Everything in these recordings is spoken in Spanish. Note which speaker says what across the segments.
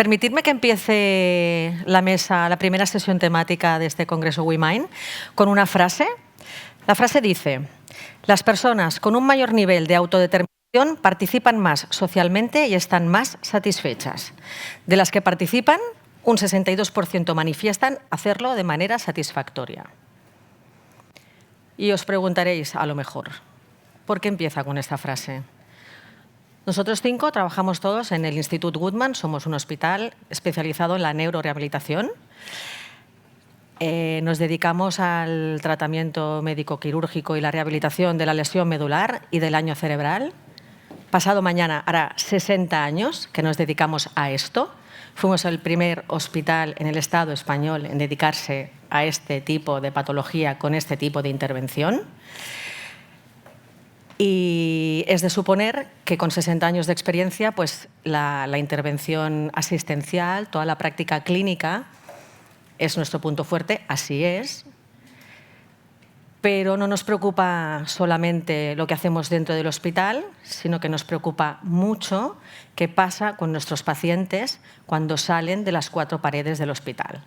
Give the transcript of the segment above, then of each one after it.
Speaker 1: Permitidme que empiece la primera sesión temática de este Congreso WeMind con una frase. La frase dice: las personas con un mayor nivel de autodeterminación participan más socialmente y están más satisfechas. De las que participan, un 62% manifiestan hacerlo de manera satisfactoria. Y os preguntaréis, a lo mejor, ¿por qué empieza con esta frase? Nosotros 5 trabajamos todos en el Institut Guttmann, somos un hospital especializado en la neurorehabilitación. Nos dedicamos al tratamiento médico-quirúrgico y la rehabilitación de la lesión medular y del daño cerebral. Pasado mañana hará 60 años que nos dedicamos a esto. Fuimos el primer hospital en el Estado español en dedicarse a este tipo de patología con este tipo de intervención. Y es de suponer que con 60 años de experiencia, pues la intervención asistencial, toda la práctica clínica es nuestro punto fuerte, así es. Pero no nos preocupa solamente lo que hacemos dentro del hospital, sino que nos preocupa mucho qué pasa con nuestros pacientes cuando salen de las 4 paredes del hospital.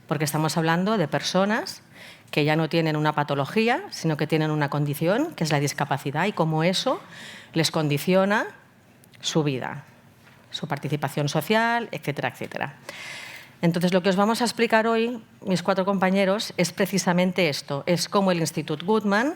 Speaker 1: Porque estamos hablando de personas que ya no tienen una patología, sino que tienen una condición, que es la discapacidad, y cómo eso les condiciona su vida, su participación social, etcétera, etcétera. Entonces, lo que os vamos a explicar hoy, mis 4 compañeros, es precisamente esto. Es cómo el Institut Guttmann,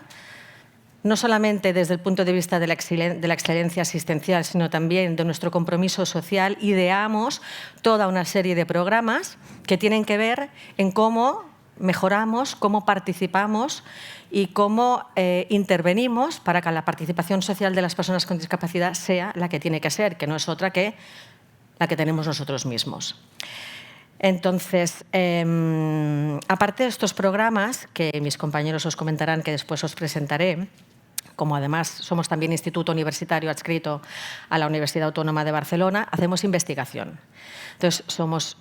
Speaker 1: no solamente desde el punto de vista de la excelencia asistencial, sino también de nuestro compromiso social, ideamos toda una serie de programas que tienen que ver en cómo mejoramos, cómo participamos y cómo intervenimos para que la participación social de las personas con discapacidad sea la que tiene que ser, que no es otra que la que tenemos nosotros mismos. Entonces, aparte de estos programas, que mis compañeros os comentarán, que después os presentaré, como además somos también instituto universitario adscrito a la Universidad Autónoma de Barcelona, hacemos investigación. Entonces, somos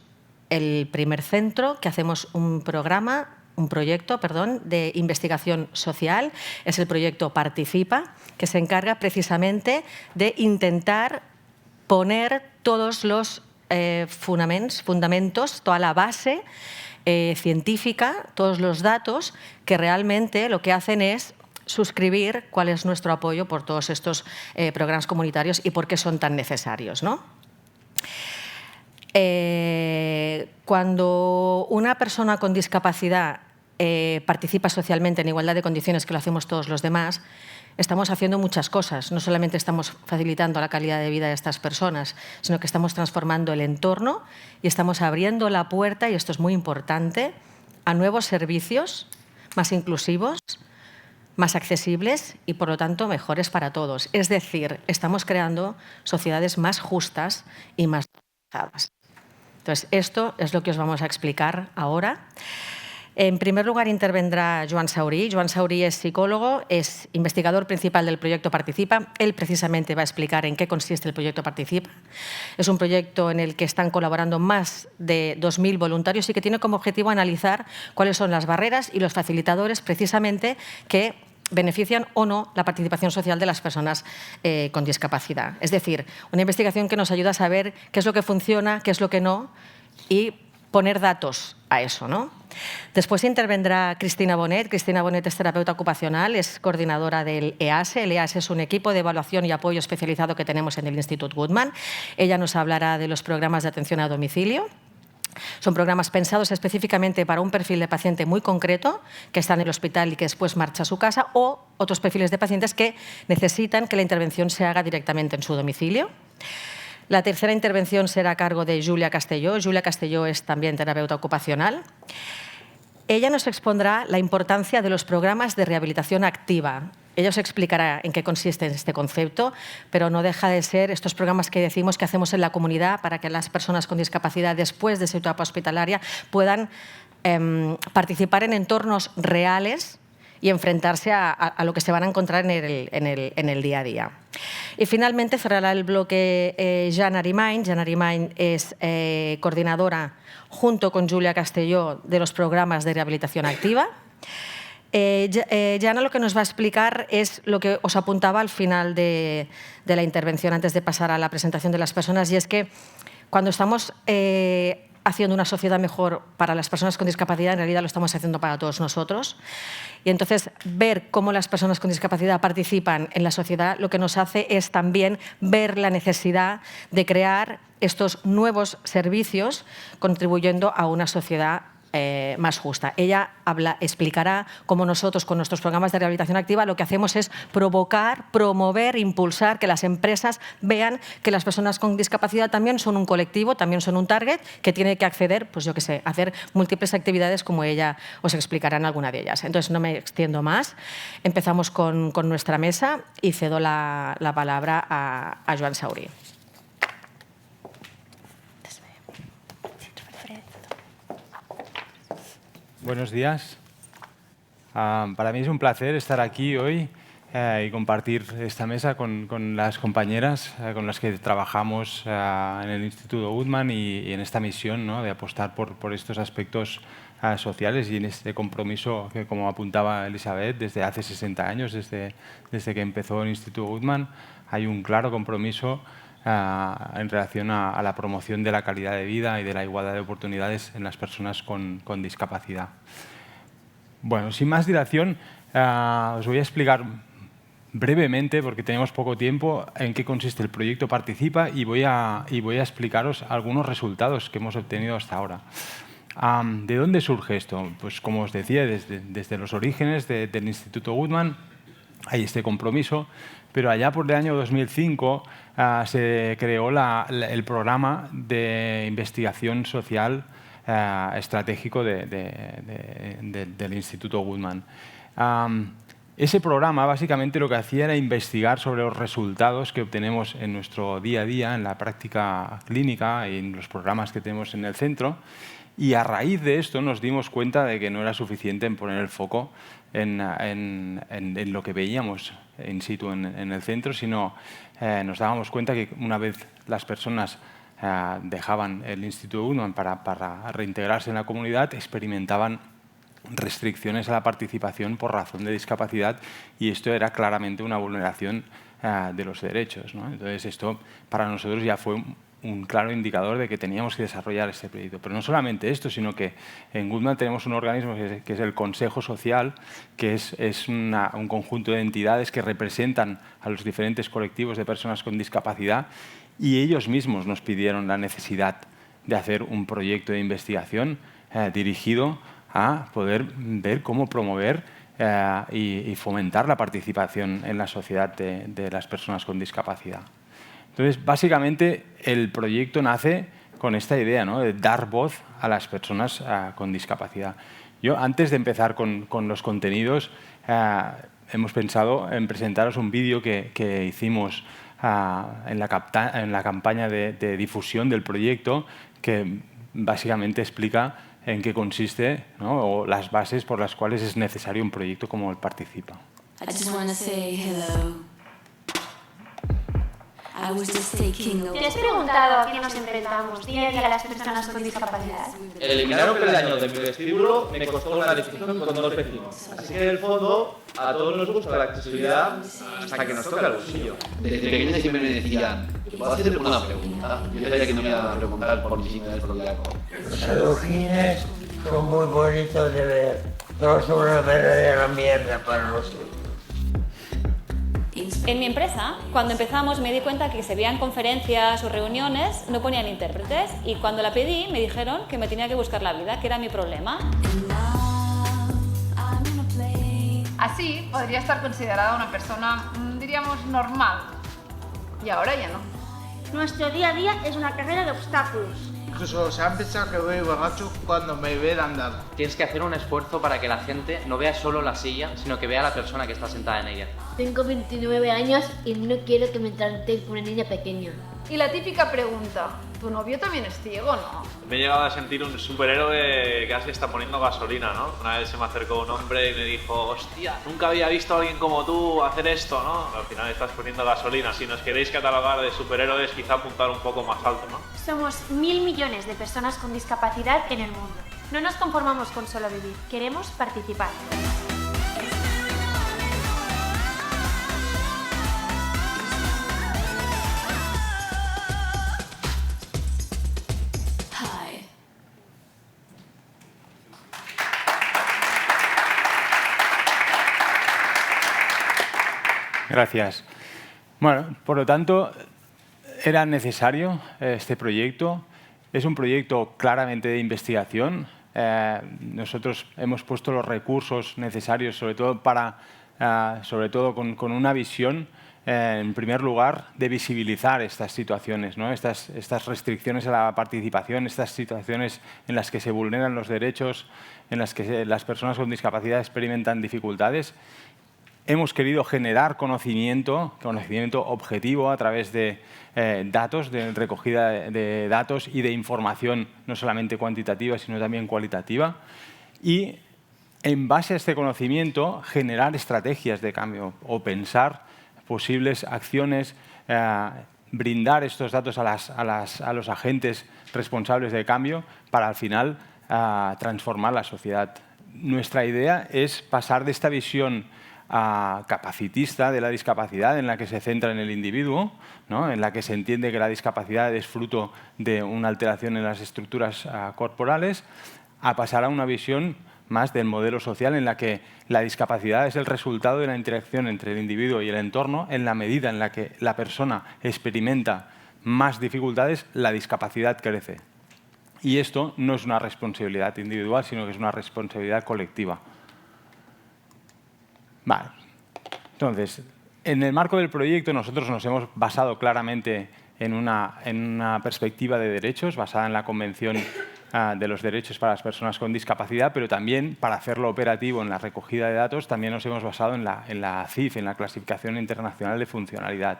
Speaker 1: el primer centro que hacemos un proyecto de investigación social. Es el proyecto Participa, que se encarga precisamente de intentar poner todos los fundamentos, toda la base científica, todos los datos que realmente lo que hacen es suscribir cuál es nuestro apoyo por todos estos programas comunitarios y por qué son tan necesarios, ¿no? Cuando una persona con discapacidad participa socialmente en igualdad de condiciones que lo hacemos todos los demás, estamos haciendo muchas cosas. No solamente estamos facilitando la calidad de vida de estas personas, sino que estamos transformando el entorno y estamos abriendo la puerta, y esto es muy importante, a nuevos servicios más inclusivos, más accesibles y, por lo tanto, mejores para todos. Es decir, estamos creando sociedades más justas y más organizadas. Entonces, esto es lo que os vamos a explicar ahora. En primer lugar, intervendrá Joan Saurí. Joan Saurí es psicólogo, es investigador principal del proyecto Participa. Él precisamente va a explicar en qué consiste el proyecto Participa. Es un proyecto en el que están colaborando más de 2.000 voluntarios y que tiene como objetivo analizar cuáles son las barreras y los facilitadores precisamente que benefician o no la participación social de las personas con discapacidad. Es decir, una investigación que nos ayuda a saber qué es lo que funciona, qué es lo que no, y poner datos a eso, ¿no? Después intervendrá Cristina Bonet. Cristina Bonet es terapeuta ocupacional, es coordinadora del EASE. El EASE es un equipo de evaluación y apoyo especializado que tenemos en el Institut Guttmann. Ella nos hablará de los programas de atención a domicilio. Son programas pensados específicamente para un perfil de paciente muy concreto que está en el hospital y que después marcha a su casa, o otros perfiles de pacientes que necesitan que la intervención se haga directamente en su domicilio. La tercera intervención será a cargo de Julia Castelló. Julia Castelló es también terapeuta ocupacional. Ella nos expondrá la importancia de los programas de rehabilitación activa. Ella os explicará en qué consiste este concepto, pero no deja de ser estos programas que decimos que hacemos en la comunidad para que las personas con discapacidad, después de su etapa hospitalaria, puedan participar en entornos reales y enfrentarse a lo que se van a encontrar en el día a día. Y finalmente cerrará el bloque Jan Arimain. Jan Arimain es coordinadora, junto con Julia Castelló, de los programas de rehabilitación activa. Jana lo que nos va a explicar es lo que os apuntaba al final de la intervención, antes de pasar a la presentación de las personas, y es que Cuando estamos haciendo una sociedad mejor para las personas con discapacidad, en realidad lo estamos haciendo para todos nosotros. Y entonces, ver cómo las personas con discapacidad participan en la sociedad lo que nos hace es también ver la necesidad de crear estos nuevos servicios contribuyendo a una sociedad más justa. Ella explicará cómo nosotros, con nuestros programas de rehabilitación activa, lo que hacemos es provocar, promover, impulsar que las empresas vean que las personas con discapacidad también son un colectivo, también son un target que tiene que acceder, pues yo qué sé, a hacer múltiples actividades como ella os explicará en alguna de ellas. Entonces, no me extiendo más. Empezamos con nuestra mesa y cedo la palabra a Joan Saurí.
Speaker 2: Buenos días. Para mí es un placer estar aquí hoy y compartir esta mesa con las compañeras con las que trabajamos en el Instituto Guttmann y en esta misión, ¿no?, de apostar por estos aspectos sociales y en este compromiso que, como apuntaba Elisabeth, desde hace 60 años, desde que empezó el Instituto Guttmann, hay un claro compromiso en relación a la promoción de la calidad de vida y de la igualdad de oportunidades en las personas con discapacidad. Bueno, sin más dilación, os voy a explicar brevemente, porque tenemos poco tiempo, en qué consiste el proyecto Participa y voy a explicaros algunos resultados que hemos obtenido hasta ahora. ¿De dónde surge esto? Pues como os decía, desde los orígenes del Instituto Guttmann hay este compromiso, pero allá por el año 2005 se creó el programa de investigación social estratégico del Instituto Guttmann. Ese programa básicamente lo que hacía era investigar sobre los resultados que obtenemos en nuestro día a día, en la práctica clínica y en los programas que tenemos en el centro. Y a raíz de esto nos dimos cuenta de que no era suficiente en poner el foco en lo que veíamos in situ en el centro, sino nos dábamos cuenta que una vez las personas dejaban el Instituto Guttmann para reintegrarse en la comunidad, experimentaban restricciones a la participación por razón de discapacidad, y esto era claramente una vulneración de los derechos, ¿no? Entonces esto para nosotros ya fue un claro indicador de que teníamos que desarrollar este proyecto. Pero no solamente esto, sino que en Guttmann tenemos un organismo que es el Consejo Social, que es un conjunto de entidades que representan a los diferentes colectivos de personas con discapacidad, y ellos mismos nos pidieron la necesidad de hacer un proyecto de investigación dirigido a poder ver cómo promover y fomentar la participación en la sociedad de las personas con discapacidad. Entonces, básicamente, el proyecto nace con esta idea, ¿no?, de dar voz a las personas con discapacidad. Yo, antes de empezar con los contenidos, hemos pensado en presentaros un vídeo que hicimos en la campaña de difusión del proyecto, que básicamente explica en qué consiste, ¿no?, o las bases por las cuales es necesario un proyecto como el Participa.
Speaker 3: ¿Te has preguntado a qué nos enfrentamos día a día a las personas con discapacidad?
Speaker 4: Eliminar un peldaño de mi vestíbulo me costó una discusión con dos vecinos. Así que en el fondo a todos nos gusta la accesibilidad hasta que nos toca el bolsillo.
Speaker 5: Desde pequeño siempre me decían, ¿puedo hacerte una pregunta? Yo sabía que no me iba a preguntar por mi signo del zodiaco.
Speaker 6: Los adoquines son muy bonitos de ver, pero son una verdadera mierda para nosotros.
Speaker 7: En mi empresa, cuando empezamos, me di cuenta que se veían conferencias o reuniones, no ponían intérpretes, y cuando la pedí me dijeron que me tenía que buscar la vida, que era mi problema.
Speaker 8: Así podría estar considerada una persona, diríamos, normal. Y ahora ya no.
Speaker 3: Nuestro día a día es una carrera de obstáculos.
Speaker 9: Incluso se han pensado que voy borracho cuando me ven andar.
Speaker 10: Tienes que hacer un esfuerzo para que la gente no vea solo la silla, sino que vea a la persona que está sentada en ella.
Speaker 11: Tengo 29 años y no quiero que me traten como una niña pequeña.
Speaker 8: Y la típica pregunta, ¿tu novio también es ciego, no?
Speaker 12: Me he llegado a sentir un superhéroe que casi está poniendo gasolina, ¿no? Una vez se me acercó un hombre y me dijo, hostia, nunca había visto a alguien como tú hacer esto, ¿no? Al final estás poniendo gasolina. Si nos queréis catalogar de superhéroes, quizá apuntar un poco más alto, ¿no?
Speaker 3: Somos 1.000 millones de personas con discapacidad en el mundo. No nos conformamos con solo vivir, queremos participar.
Speaker 2: Gracias. Bueno, por lo tanto, era necesario este proyecto. Es un proyecto claramente de investigación. Nosotros hemos puesto los recursos necesarios, sobre todo con una visión, en primer lugar, de visibilizar estas situaciones, ¿no? Estas restricciones a la participación, estas situaciones en las que se vulneran los derechos, en las que las personas con discapacidad experimentan dificultades. Hemos querido generar conocimiento objetivo a través de datos, de recogida de datos y de información no solamente cuantitativa, sino también cualitativa. Y en base a este conocimiento, generar estrategias de cambio o pensar posibles acciones, brindar estos datos a los agentes responsables de cambio para al final transformar la sociedad. Nuestra idea es pasar de esta visión capacitista de la discapacidad, en la que se centra en el individuo, ¿no? En la que se entiende que la discapacidad es fruto de una alteración en las estructuras corporales, a pasar a una visión más del modelo social, en la que la discapacidad es el resultado de la interacción entre el individuo y el entorno. En la medida en la que la persona experimenta más dificultades, la discapacidad crece. Y esto no es una responsabilidad individual, sino que es una responsabilidad colectiva. Vale. Entonces, en el marco del proyecto nosotros nos hemos basado claramente en una perspectiva de derechos basada en la Convención de los Derechos para las Personas con Discapacidad, pero también para hacerlo operativo en la recogida de datos también nos hemos basado en la CIF, en la Clasificación Internacional de Funcionalidad.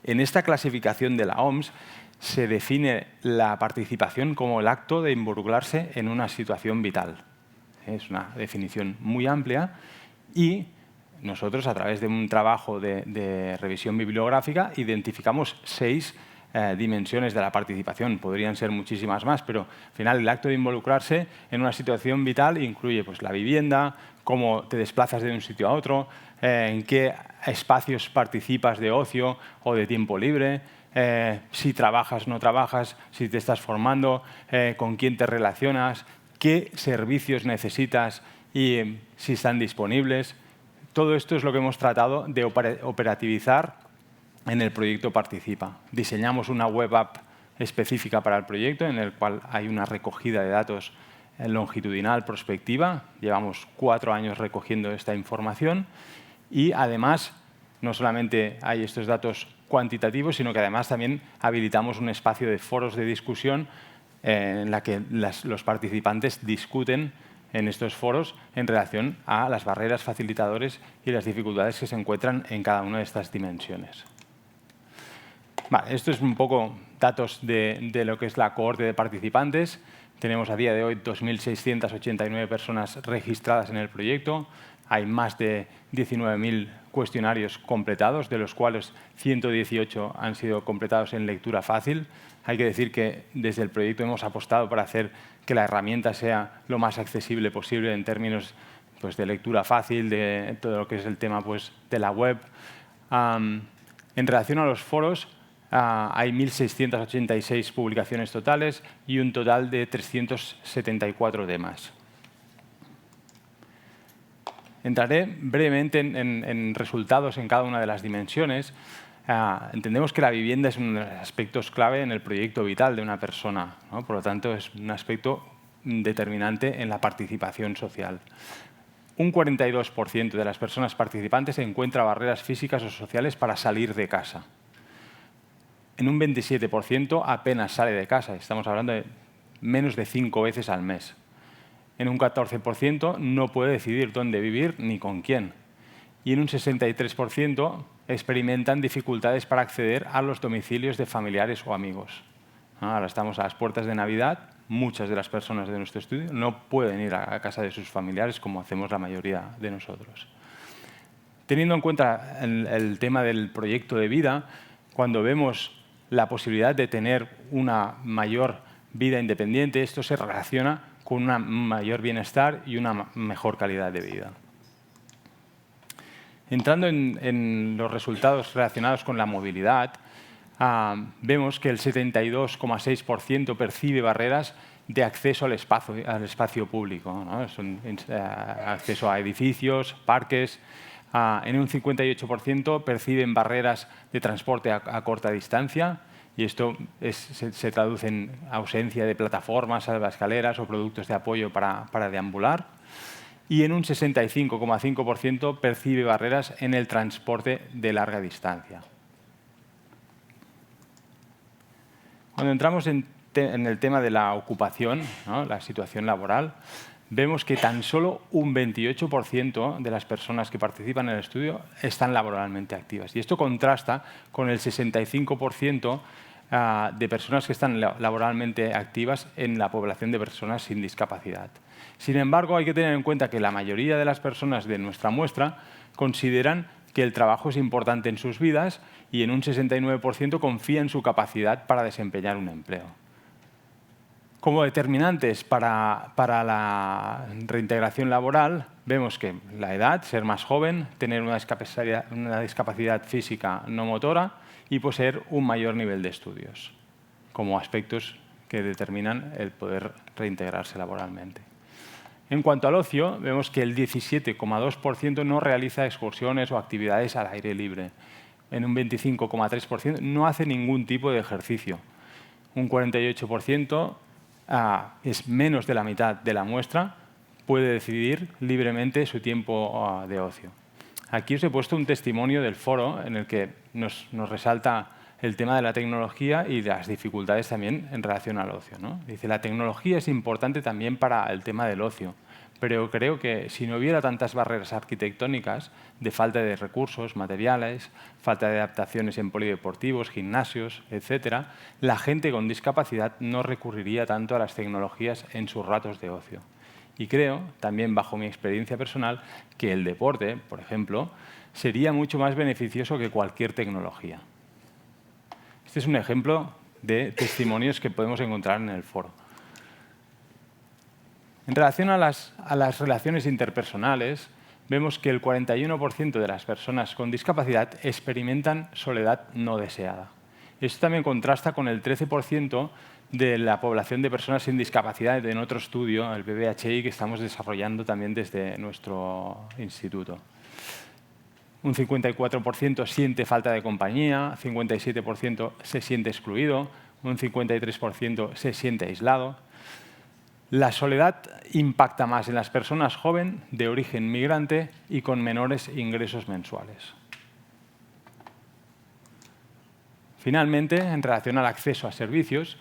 Speaker 2: En esta clasificación de la OMS se define la participación como el acto de involucrarse en una situación vital. Es una definición muy amplia y nosotros, a través de un trabajo de revisión bibliográfica, identificamos 6 dimensiones de la participación. Podrían ser muchísimas más, pero al final el acto de involucrarse en una situación vital incluye pues, la vivienda, cómo te desplazas de un sitio a otro, en qué espacios participas de ocio o de tiempo libre, si trabajas o no trabajas, si te estás formando, con quién te relacionas, qué servicios necesitas y si están disponibles. Todo esto es lo que hemos tratado de operativizar en el proyecto Participa. Diseñamos una web app específica para el proyecto en el cual hay una recogida de datos longitudinal prospectiva. Llevamos 4 años recogiendo esta información y además no solamente hay estos datos cuantitativos, sino que además también habilitamos un espacio de foros de discusión en la que los participantes discuten en estos foros en relación a las barreras facilitadores y las dificultades que se encuentran en cada una de estas dimensiones. Vale, esto es un poco datos de lo que es la cohorte de participantes. Tenemos a día de hoy 2.689 personas registradas en el proyecto. Hay más de 19.000 cuestionarios completados, de los cuales 118 han sido completados en lectura fácil. Hay que decir que desde el proyecto hemos apostado para hacer que la herramienta sea lo más accesible posible en términos pues, de lectura fácil, de todo lo que es el tema pues, de la web. En relación a los foros, hay 1.686 publicaciones totales y un total de 374 temas. Entraré brevemente en resultados en cada una de las dimensiones. Entendemos que la vivienda es uno de los aspectos clave en el proyecto vital de una persona, ¿no? Por lo tanto, es un aspecto determinante en la participación social. Un 42% de las personas participantes encuentra barreras físicas o sociales para salir de casa. En un 27% apenas sale de casa. Estamos hablando de menos de 5 veces al mes. En un 14% no puede decidir dónde vivir ni con quién. Y en un 63% experimentan dificultades para acceder a los domicilios de familiares o amigos. Ahora estamos a las puertas de Navidad. Muchas de las personas de nuestro estudio no pueden ir a casa de sus familiares como hacemos la mayoría de nosotros. Teniendo en cuenta el tema del proyecto de vida, cuando vemos la posibilidad de tener una mayor vida independiente, esto se relaciona con un mayor bienestar y una mejor calidad de vida. Entrando en los resultados relacionados con la movilidad, vemos que el 72,6% percibe barreras de acceso al espacio público, ¿no? Son acceso a edificios, parques, En un 58% perciben barreras de transporte a corta distancia, y esto se traduce en ausencia de plataformas, salvaescaleras o productos de apoyo para deambular. Y en un 65,5% percibe barreras en el transporte de larga distancia. Cuando entramos en el tema de la ocupación, ¿no?, la situación laboral, vemos que tan solo un 28% de las personas que participan en el estudio están laboralmente activas. Y esto contrasta con el 65% de personas que están laboralmente activas en la población de personas sin discapacidad. Sin embargo, hay que tener en cuenta que la mayoría de las personas de nuestra muestra consideran que el trabajo es importante en sus vidas y en un 69% confía en su capacidad para desempeñar un empleo. Como determinantes para la reintegración laboral, vemos que la edad, ser más joven, tener una discapacidad física no motora y poseer un mayor nivel de estudios, como aspectos que determinan el poder reintegrarse laboralmente. En cuanto al ocio, vemos que el 17,2% no realiza excursiones o actividades al aire libre. En un 25,3% no hace ningún tipo de ejercicio. Un 48%, es menos de la mitad de la muestra, puede decidir libremente su tiempo de ocio. Aquí os he puesto un testimonio del foro en el que nos resalta el tema de la tecnología y las dificultades también en relación al ocio, ¿no? Dice, la tecnología es importante también para el tema del ocio, pero creo que si no hubiera tantas barreras arquitectónicas de falta de recursos materiales, falta de adaptaciones en polideportivos, gimnasios, etc., la gente con discapacidad no recurriría tanto a las tecnologías en sus ratos de ocio. Y creo, también bajo mi experiencia personal, que el deporte, por ejemplo, sería mucho más beneficioso que cualquier tecnología. Este es un ejemplo de testimonios que podemos encontrar en el foro. En relación a las relaciones interpersonales, vemos que el 41% de las personas con discapacidad experimentan soledad no deseada. Esto también contrasta con el 13% de la población de personas sin discapacidad en otro estudio, el BBHI, que estamos desarrollando también desde nuestro instituto. Un 54% siente falta de compañía, 57% se siente excluido, un 53% se siente aislado. La soledad impacta más en las personas jóvenes de origen migrante y con menores ingresos mensuales. Finalmente, en relación al acceso a servicios,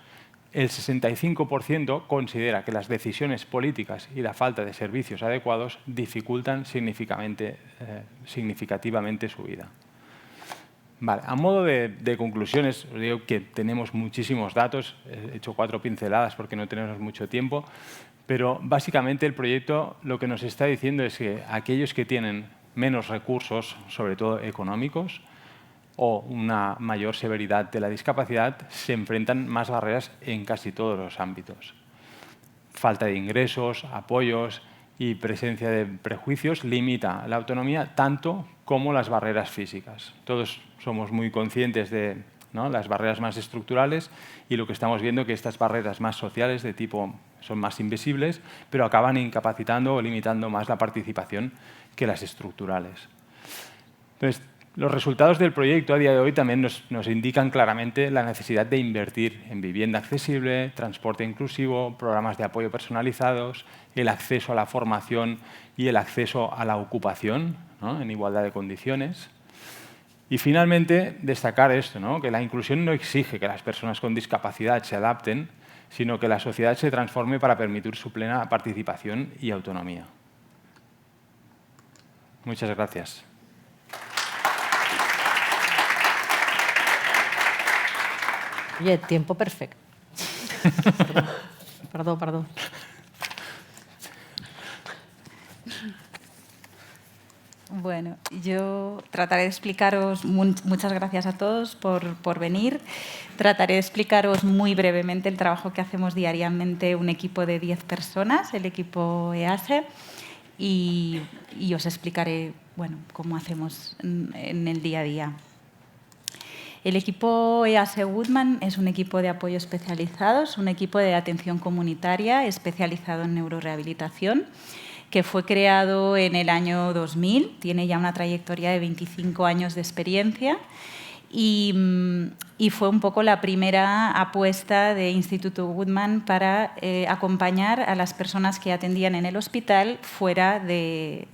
Speaker 2: el 65% considera que las decisiones políticas y la falta de servicios adecuados dificultan significativamente su vida. Vale, a modo de conclusiones, os digo que tenemos muchísimos datos, he hecho 4 pinceladas porque no tenemos mucho tiempo, pero básicamente el proyecto lo que nos está diciendo es que aquellos que tienen menos recursos, sobre todo económicos, o una mayor severidad de la discapacidad, se enfrentan más barreras en casi todos los ámbitos. Falta de ingresos, apoyos y presencia de prejuicios limita la autonomía tanto como las barreras físicas. Todos somos muy conscientes de, ¿no?, las barreras más estructurales y lo que estamos viendo es que estas barreras más sociales de tipo son más invisibles, pero acaban incapacitando o limitando más la participación que las estructurales. Entonces, los resultados del proyecto a día de hoy también nos indican claramente la necesidad de invertir en vivienda accesible, transporte inclusivo, programas de apoyo personalizados, el acceso a la formación y el acceso a la ocupación, ¿no?, en igualdad de condiciones. Y finalmente, destacar esto, ¿no?, que la inclusión no exige que las personas con discapacidad se adapten, sino que la sociedad se transforme para permitir su plena participación y autonomía. Muchas gracias.
Speaker 1: Oye, tiempo perfecto. Perdón.
Speaker 13: Bueno, yo trataré de explicaros, muchas gracias a todos por venir. Trataré de explicaros muy brevemente el trabajo que hacemos diariamente un equipo de 10 personas, el equipo EASE, y os explicaré, bueno, cómo hacemos en el día a día. El equipo EASE Woodman es un equipo de apoyo especializado, es un equipo de atención comunitaria especializado en neurorehabilitación. que fue creado en el año 2000, tiene ya una trayectoria de 25 años de experiencia y fue un poco la primera apuesta de Instituto Guttmann para acompañar a las personas que atendían en el hospital fuera de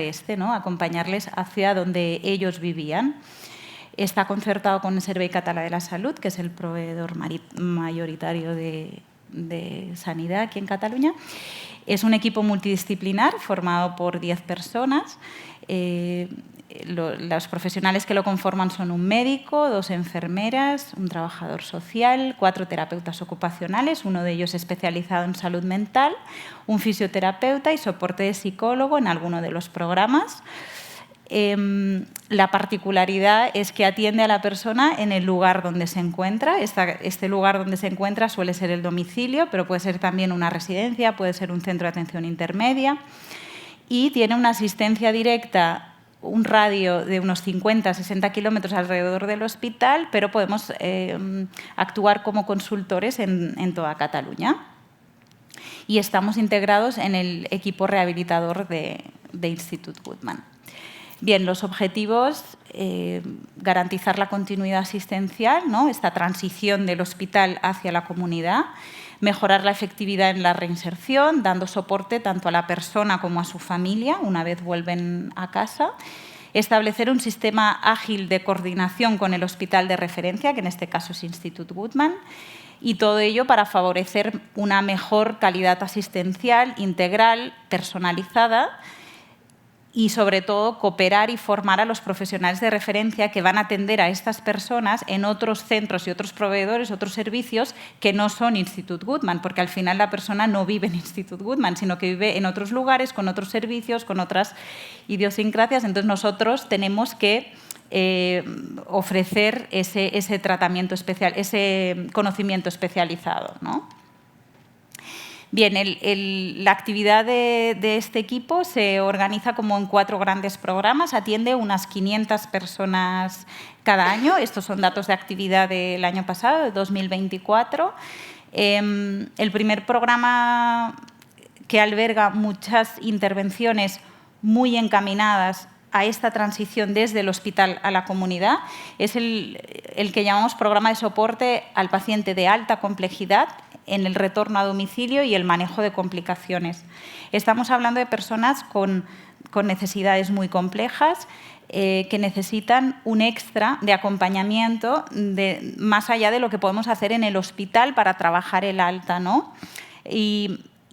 Speaker 13: este, ¿no? Acompañarles hacia donde ellos vivían. Está concertado con el Servei Català de la Salut, que es el proveedor mayoritario de sanidad aquí en Cataluña. Es un equipo multidisciplinar formado por 10 personas. Los profesionales que lo conforman son un médico, 2 enfermeras, un trabajador social, 4 terapeutas ocupacionales, uno de ellos especializado en salud mental, un fisioterapeuta y soporte de psicólogo en alguno de los programas. La particularidad es que atiende a la persona en el lugar donde se encuentra. Este lugar donde se encuentra suele ser el domicilio, pero puede ser también una residencia, puede ser un centro de atención intermedia. Y tiene una asistencia directa, un radio de unos 50-60 kilómetros alrededor del hospital, pero podemos actuar como consultores en toda Cataluña. Y estamos integrados en el equipo rehabilitador de Institut Guttmann. Bien, los objetivos, garantizar la continuidad asistencial, ¿no? Esta transición del hospital hacia la comunidad, mejorar la efectividad en la reinserción, dando soporte tanto a la persona como a su familia una vez vuelven a casa, establecer un sistema ágil de coordinación con el hospital de referencia, que en este caso es Institut Guttmann, y todo ello para favorecer una mejor calidad asistencial integral, personalizada, y, sobre todo, cooperar y formar a los profesionales de referencia que van a atender a estas personas en otros centros y otros proveedores, otros servicios que no son Institut Guttmann, porque al final la persona no vive en Institut Guttmann, sino que vive en otros lugares, con otros servicios, con otras idiosincrasias. Entonces, nosotros tenemos que ofrecer ese tratamiento especial, ese conocimiento especializado, ¿no? Bien, la actividad de este equipo se organiza como en 4 grandes programas, atiende unas 500 personas cada año. Estos son datos de actividad del año pasado, de 2024. El primer programa, que alberga muchas intervenciones muy encaminadas a esta transición desde el hospital a la comunidad, es el que llamamos programa de soporte al paciente de alta complejidad en el retorno a domicilio y el manejo de complicaciones. Estamos hablando de personas con necesidades muy complejas que necesitan un extra de acompañamiento más allá de lo que podemos hacer en el hospital para trabajar el alta, ¿no?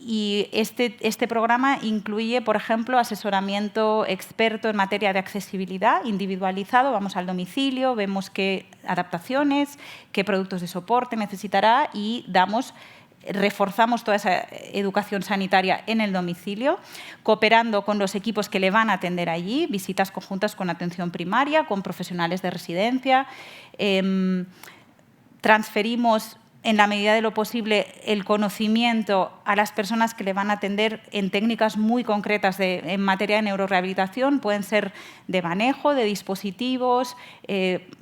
Speaker 13: Y este programa incluye, por ejemplo, asesoramiento experto en materia de accesibilidad individualizado. Vamos al domicilio, vemos qué adaptaciones, qué productos de soporte necesitará y reforzamos toda esa educación sanitaria en el domicilio, cooperando con los equipos que le van a atender allí, visitas conjuntas con atención primaria, con profesionales de residencia. Transferimos, en la medida de lo posible, el conocimiento a las personas que le van a atender en técnicas muy concretas en materia de neurorehabilitación. Pueden ser de manejo, de dispositivos,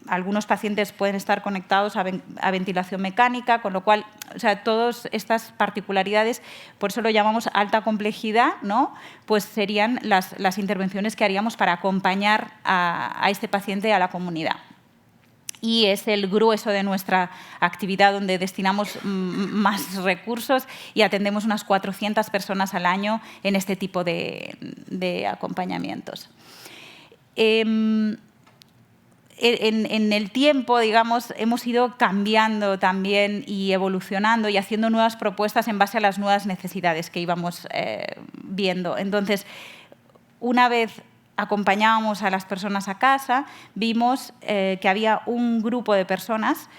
Speaker 13: algunos pacientes pueden estar conectados a ventilación mecánica, con lo cual, o sea, todas estas particularidades, por eso lo llamamos alta complejidad, ¿no? Pues serían las intervenciones que haríamos para acompañar a este paciente a la comunidad. Y es el grueso de nuestra actividad donde destinamos más recursos y atendemos unas 400 personas al año en este tipo de acompañamientos. En el tiempo, digamos, hemos ido cambiando también y evolucionando y haciendo nuevas propuestas en base a las nuevas necesidades que íbamos viendo. Entonces, una vez acompañábamos a las personas a casa, vimos que había un grupo de personas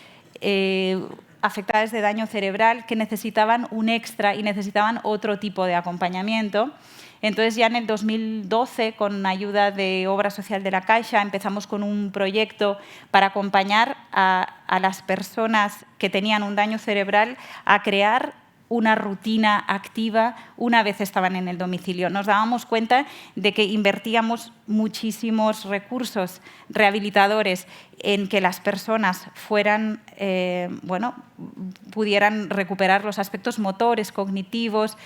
Speaker 13: afectadas de daño cerebral que necesitaban un extra y necesitaban otro tipo de acompañamiento. Entonces, ya en el 2012, con ayuda de Obra Social de la Caixa, empezamos con un proyecto para acompañar a las personas que tenían un daño cerebral a crear una rutina activa una vez estaban en el domicilio. Nos dábamos cuenta de que invertíamos muchísimos recursos rehabilitadores en que las personas pudieran recuperar los aspectos motores, cognitivos,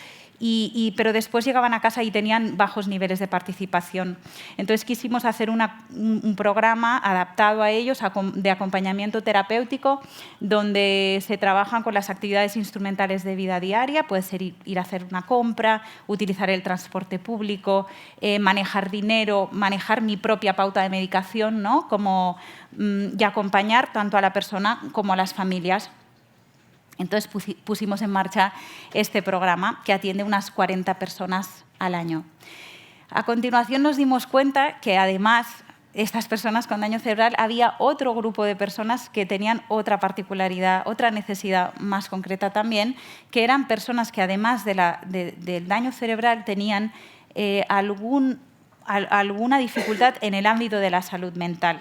Speaker 13: pero después llegaban a casa y tenían bajos niveles de participación. Entonces quisimos hacer un programa adaptado a ellos, de acompañamiento terapéutico, donde se trabajan con las actividades instrumentales de vida diaria, puede ser ir a hacer una compra, utilizar el transporte público, manejar dinero, manejar mi propia pauta de medicación, ¿no? Y acompañar tanto a la persona como a las familias. Entonces pusimos en marcha este programa que atiende unas 40 personas al año. A continuación nos dimos cuenta que además estas personas con daño cerebral había otro grupo de personas que tenían otra particularidad, otra necesidad más concreta también, que eran personas que además del daño cerebral tenían alguna dificultad en el ámbito de la salud mental.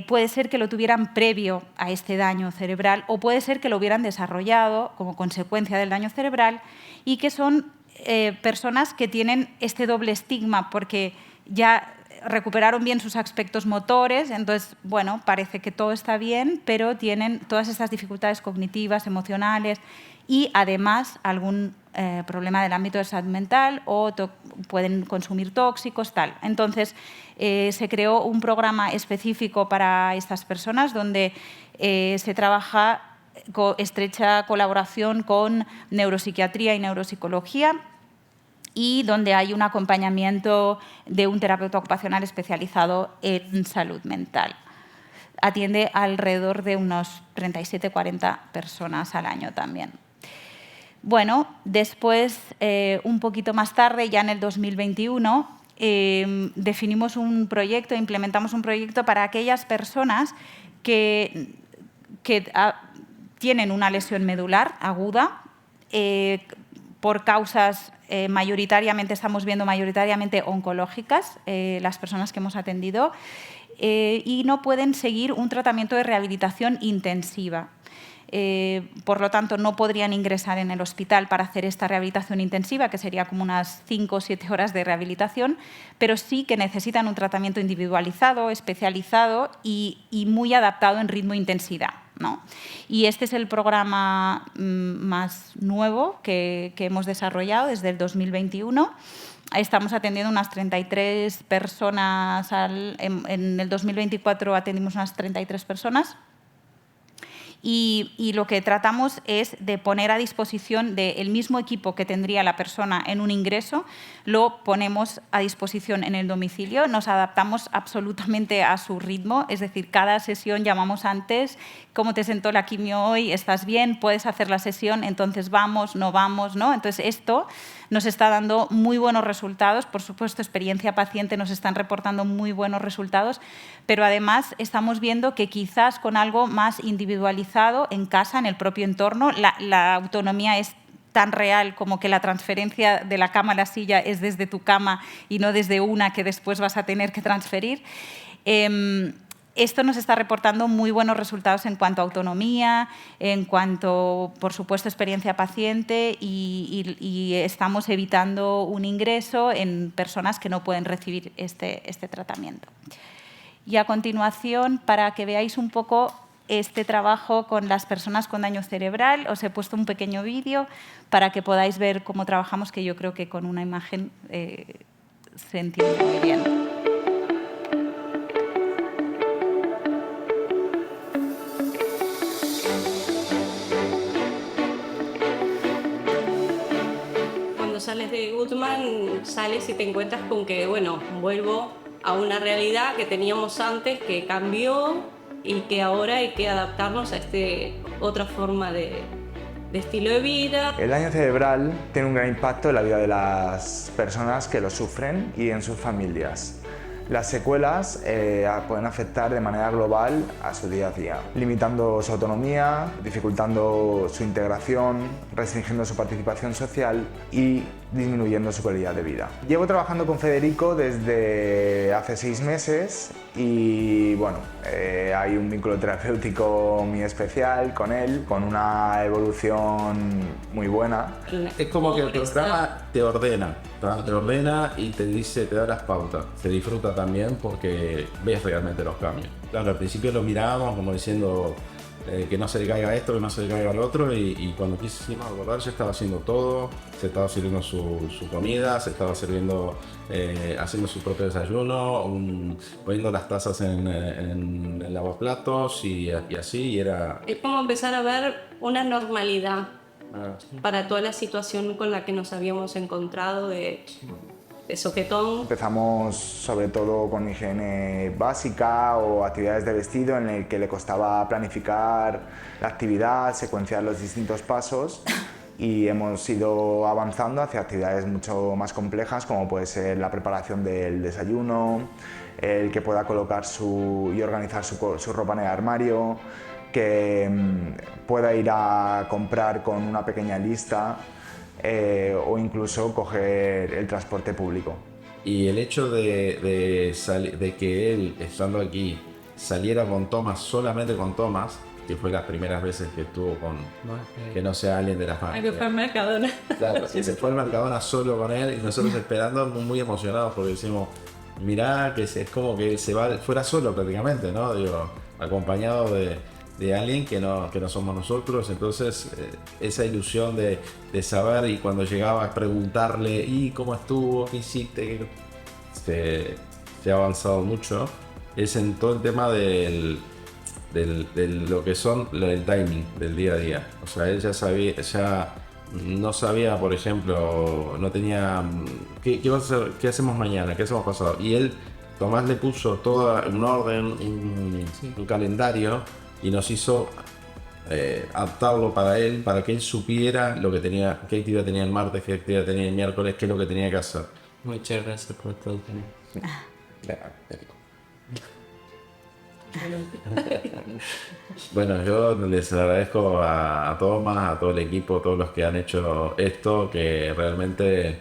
Speaker 13: Puede ser que lo tuvieran previo a este daño cerebral o puede ser que lo hubieran desarrollado como consecuencia del daño cerebral y que son personas que tienen este doble estigma porque ya recuperaron bien sus aspectos motores, entonces, bueno, parece que todo está bien, pero tienen todas estas dificultades cognitivas, emocionales y además algún problema del ámbito de salud mental o pueden consumir tóxicos, tal. Entonces, se creó un programa específico para estas personas donde se trabaja con estrecha colaboración con neuropsiquiatría y neuropsicología y donde hay un acompañamiento de un terapeuta ocupacional especializado en salud mental. Atiende alrededor de unos 37-40 personas al año también. Bueno, después, un poquito más tarde, ya en el 2021, definimos un proyecto, implementamos un proyecto para aquellas personas que tienen una lesión medular aguda por causas estamos viendo mayoritariamente oncológicas, las personas que hemos atendido, y no pueden seguir un tratamiento de rehabilitación intensiva. Por lo tanto, no podrían ingresar en el hospital para hacer esta rehabilitación intensiva, que sería como unas 5 o 7 horas de rehabilitación, pero sí que necesitan un tratamiento individualizado, especializado y muy adaptado en ritmo e intensidad, ¿no? Y este es el programa más nuevo que hemos desarrollado desde el 2021. Estamos atendiendo unas 33 personas, en el 2024 atendimos unas 33 personas. Y lo que tratamos es de poner a disposición del mismo equipo que tendría la persona en un ingreso, lo ponemos a disposición en el domicilio, nos adaptamos absolutamente a su ritmo, es decir, cada sesión llamamos antes, ¿cómo te sentó la quimio hoy? ¿Estás bien? ¿Puedes hacer la sesión? Entonces vamos, no vamos, ¿no? Entonces esto nos está dando muy buenos resultados, por supuesto, experiencia paciente nos están reportando muy buenos resultados, pero además estamos viendo que quizás con algo más individualizado en casa, en el propio entorno, la autonomía es tan real como que la transferencia de la cama a la silla es desde tu cama y no desde una que después vas a tener que transferir. Esto nos está reportando muy buenos resultados en cuanto a autonomía, en cuanto, por supuesto, experiencia paciente y estamos evitando un ingreso en personas que no pueden recibir este tratamiento. Y a continuación, para que veáis un poco este trabajo con las personas con daño cerebral, os he puesto un pequeño vídeo para que podáis ver cómo trabajamos, que yo creo que con una imagen se entiende muy bien.
Speaker 14: Sales de Goodman, sales y te encuentras con que, bueno, vuelvo a una realidad que teníamos antes, que cambió y que ahora hay que adaptarnos a otra forma de estilo de vida.
Speaker 15: El daño cerebral tiene un gran impacto en la vida de las personas que lo sufren y en sus familias. Las secuelas pueden afectar de manera global a su día a día, limitando su autonomía, dificultando su integración, restringiendo su participación social y disminuyendo su calidad de vida. Llevo trabajando con Federico desde hace 6 meses y bueno, hay un vínculo terapéutico muy especial con él, con una evolución muy buena.
Speaker 16: Es como que el programa te ordena y te dice, te da las pautas. Se disfruta también porque ves realmente los cambios. Claro, al principio lo mirábamos como diciendo, que no se le caiga esto, que no se le caiga el otro, y cuando quisimos acordar ya estaba haciendo todo, se estaba sirviendo su comida, se estaba sirviendo, haciendo su propio desayuno, poniendo las tazas en el lavaplatos y así, y era...
Speaker 14: Es como empezar a ver una normalidad para toda la situación con la que nos habíamos encontrado de sopetón.
Speaker 15: Empezamos sobre todo con higiene básica o actividades de vestido en el que le costaba planificar la actividad, secuenciar los distintos pasos, y hemos ido avanzando hacia actividades mucho más complejas, como puede ser la preparación del desayuno, el que pueda colocar y organizar su ropa en el armario, que pueda ir a comprar con una pequeña lista, o incluso coger el transporte público.
Speaker 16: Y el hecho de que él, estando aquí, saliera con Tomás, solamente con Tomás, que fue las primeras veces que estuvo que no sea alguien de la familia.
Speaker 14: Que fue al Mercadona.
Speaker 16: Claro, que se fue al Mercadona solo con él, y nosotros esperando muy emocionados porque decimos, mirá, que es como que se va fuera solo prácticamente, ¿no? Digo, acompañado de alguien que no somos nosotros. Entonces esa ilusión de saber, y cuando llegaba a preguntarle, ¿y cómo estuvo? ¿Qué hiciste? Se ha avanzado mucho. Es en todo el tema del lo que son el timing del día a día. O sea, él ya no sabía, por ejemplo, no tenía ¿qué va a hacer? ¿Qué hacemos mañana? ¿Qué hacemos pasado? Y Tomás le puso todo un orden, un calendario, y nos hizo adaptarlo para él, para que él supiera lo que tenía, qué actividad tenía el martes, qué actividad tenía el miércoles, qué es lo que tenía que hacer.
Speaker 10: Muchas gracias por todo.
Speaker 16: Bueno, yo les agradezco a Tomás, a todo el equipo, a todos los que han hecho esto, que realmente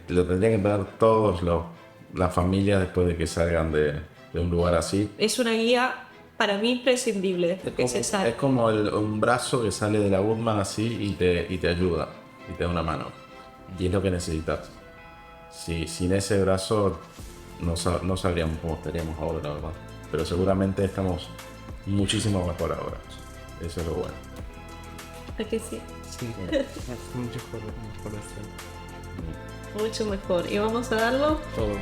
Speaker 16: lo tendrían que ver todos las familias después de que salgan de un lugar así.
Speaker 14: Es una guía para mí imprescindible.
Speaker 16: Es como un brazo que sale de la Goodman así y te ayuda, y te da una mano. Y es lo que necesitas. Sin ese brazo no sabríamos cómo estaríamos ahora, la verdad. Pero seguramente estamos muchísimo mejor ahora. Eso es lo bueno.
Speaker 14: ¿A que sí?
Speaker 10: Sí, es mucho mejor esto.
Speaker 14: Mucho mejor. ¿Y vamos a darlo?
Speaker 10: Todo.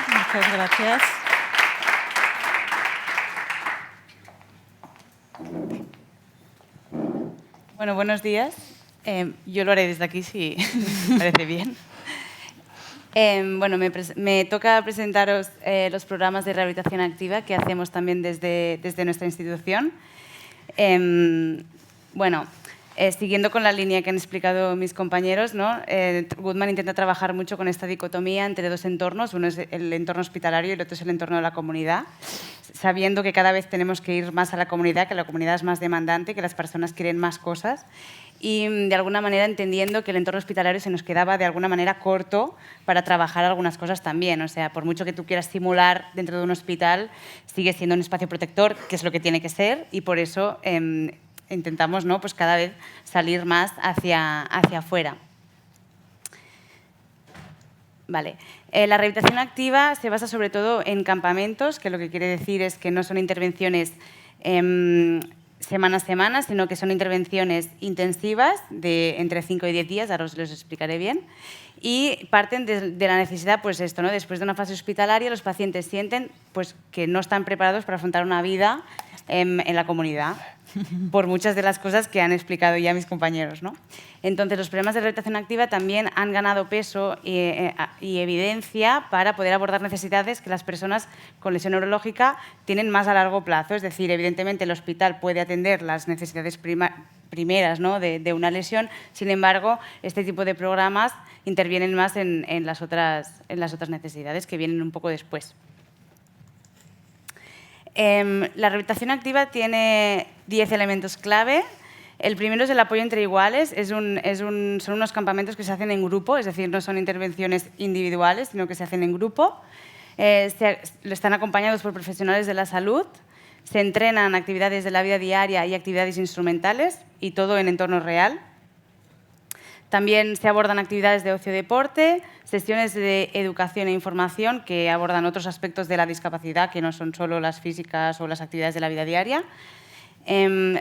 Speaker 13: Muchas gracias. Bueno, buenos días. Yo lo haré desde aquí, si me parece bien. Bueno, me toca presentaros los programas de rehabilitación activa que hacemos también desde nuestra institución. Bueno, siguiendo con la línea que han explicado mis compañeros, ¿no? Goodman intenta trabajar mucho con esta dicotomía entre dos entornos. Uno es el entorno hospitalario y el otro es el entorno de la comunidad, sabiendo que cada vez tenemos que ir más a la comunidad, que la comunidad es más demandante, que las personas quieren más cosas, y de alguna manera entendiendo que el entorno hospitalario se nos quedaba de alguna manera corto para trabajar algunas cosas también. O sea, por mucho que tú quieras simular dentro de un hospital, sigue siendo un espacio protector, que es lo que tiene que ser, y por eso intentamos, ¿no?, pues cada vez salir más hacia afuera. Vale. La rehabilitación activa se basa sobre todo en campamentos, que lo que quiere decir es que no son intervenciones semana a semana, sino que son intervenciones intensivas de entre 5 y 10 días, ahora os los explicaré bien, y parten de la necesidad, pues esto, ¿no? Después de una fase hospitalaria, los pacientes sienten pues, que no están preparados para afrontar una vida en la comunidad, por muchas de las cosas que han explicado ya mis compañeros, ¿no? Entonces, los problemas de rehabilitación activa también han ganado peso y evidencia para poder abordar necesidades que las personas con lesión neurológica tienen más a largo plazo. Es decir, evidentemente el hospital puede atender las necesidades primeras, ¿no?, de una lesión. Sin embargo, este tipo de programas intervienen más en las otras necesidades que vienen un poco después. La rehabilitación activa tiene 10 elementos clave. El primero es el apoyo entre iguales. Son unos campamentos que se hacen en grupo, es decir, no son intervenciones individuales, sino que se hacen en grupo. Están acompañados por profesionales de la salud. Se entrenan actividades de la vida diaria y actividades instrumentales, y todo en entorno real.
Speaker 17: También se abordan actividades de ocio-deporte, sesiones de educación e información que abordan otros aspectos de la discapacidad que no son solo las físicas o las actividades de la vida diaria.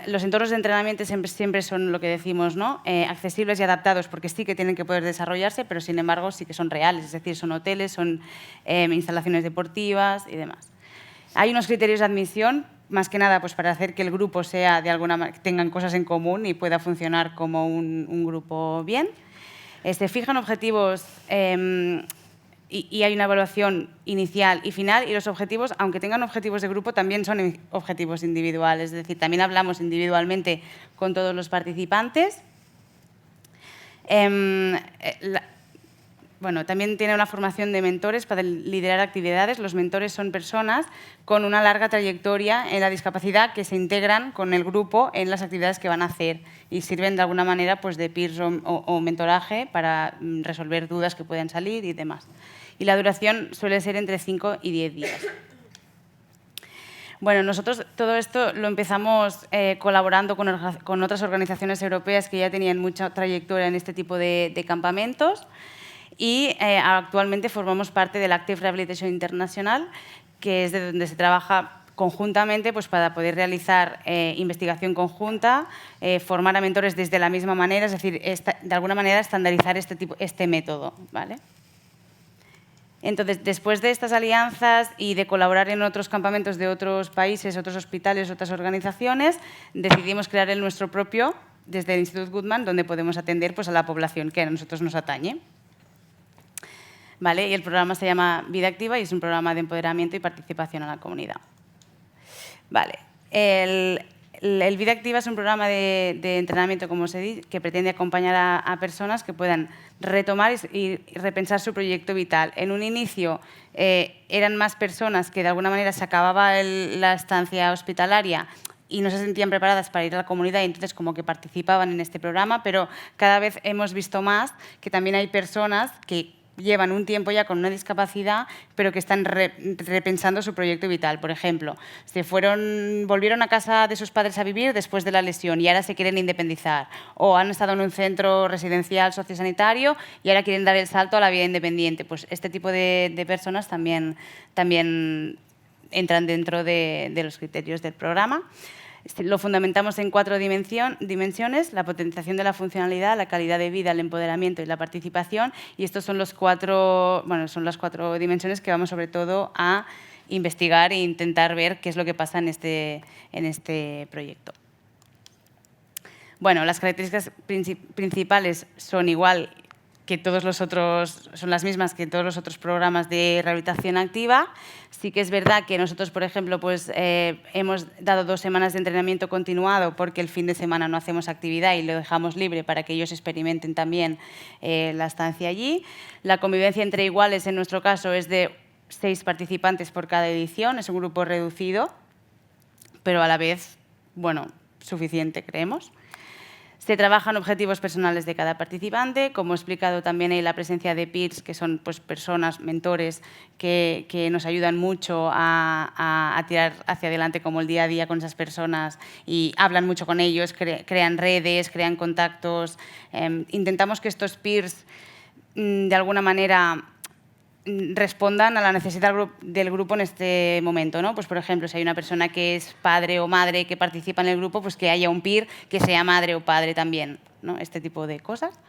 Speaker 17: Los entornos de entrenamiento siempre son lo que decimos, ¿no? Accesibles y adaptados, porque sí que tienen que poder desarrollarse, pero sin embargo sí que son reales, es decir, son hoteles, son instalaciones deportivas y demás. Hay unos criterios de admisión, más que nada pues, para hacer que el grupo sea de alguna manera, tengan cosas en común y pueda funcionar como un grupo bien. Se fijan objetivos y hay una evaluación inicial y final, y los objetivos, aunque tengan objetivos de grupo, también son objetivos individuales, es decir, también hablamos individualmente con todos los participantes. Bueno, también tiene una formación de mentores para liderar actividades. Los mentores son personas con una larga trayectoria en la discapacidad que se integran con el grupo en las actividades que van a hacer y sirven de alguna manera pues, de peers o mentoraje para resolver dudas que puedan salir y demás. Y la duración suele ser entre 5 y 10 días. Bueno, nosotros todo esto lo empezamos colaborando con otras organizaciones europeas que ya tenían mucha trayectoria en este tipo de campamentos. Y actualmente formamos parte del Active Rehabilitation International, que es de donde se trabaja conjuntamente pues, para poder realizar investigación conjunta, formar a mentores desde la misma manera, es decir, de alguna manera estandarizar este método, ¿vale? Entonces, después de estas alianzas y de colaborar en otros campamentos de otros países, otros hospitales, otras organizaciones, decidimos crear el nuestro propio desde el Instituto Goodman, donde podemos atender pues, a la población que a nosotros nos atañe. ¿Vale? Y el programa se llama Vida Activa y es un programa de empoderamiento y participación a la comunidad. Vale. El Vida Activa es un programa de entrenamiento, como os he dicho, que pretende acompañar a personas que puedan retomar y repensar su proyecto vital. En un inicio eran más personas que de alguna manera se acababa la estancia hospitalaria y no se sentían preparadas para ir a la comunidad y entonces como que participaban en este programa, pero cada vez hemos visto más que también hay personas que llevan un tiempo ya con una discapacidad, pero que están repensando su proyecto vital. Por ejemplo, volvieron a casa de sus padres a vivir después de la lesión y ahora se quieren independizar. O han estado en un centro residencial sociosanitario y ahora quieren dar el salto a la vida independiente. Pues este tipo de personas también entran dentro de los criterios del programa. Lo fundamentamos en 4 dimensiones: la potenciación de la funcionalidad, la calidad de vida, el empoderamiento y la participación. Y estos son las 4 dimensiones que vamos sobre todo a investigar e intentar ver qué es lo que pasa en este proyecto. Bueno, las características principales son son las mismas que todos los otros programas de rehabilitación activa. Sí que es verdad que nosotros, por ejemplo, pues, hemos dado 2 semanas de entrenamiento continuado porque el fin de semana no hacemos actividad y lo dejamos libre para que ellos experimenten también la estancia allí. La convivencia entre iguales, en nuestro caso, es de 6 participantes por cada edición. Es un grupo reducido, pero a la vez, bueno, suficiente, creemos. Se trabajan objetivos personales de cada participante. Como he explicado, también hay la presencia de peers, que son pues, personas, mentores, que nos ayudan mucho a tirar hacia adelante como el día a día con esas personas y hablan mucho con ellos, crean redes, crean contactos. Intentamos que estos peers, de alguna manera, respondan a la necesidad del grupo en este momento, ¿no? Pues, por ejemplo, si hay una persona que es padre o madre que participa en el grupo, pues que haya un peer que sea madre o padre también, ¿no? Este tipo de cosas.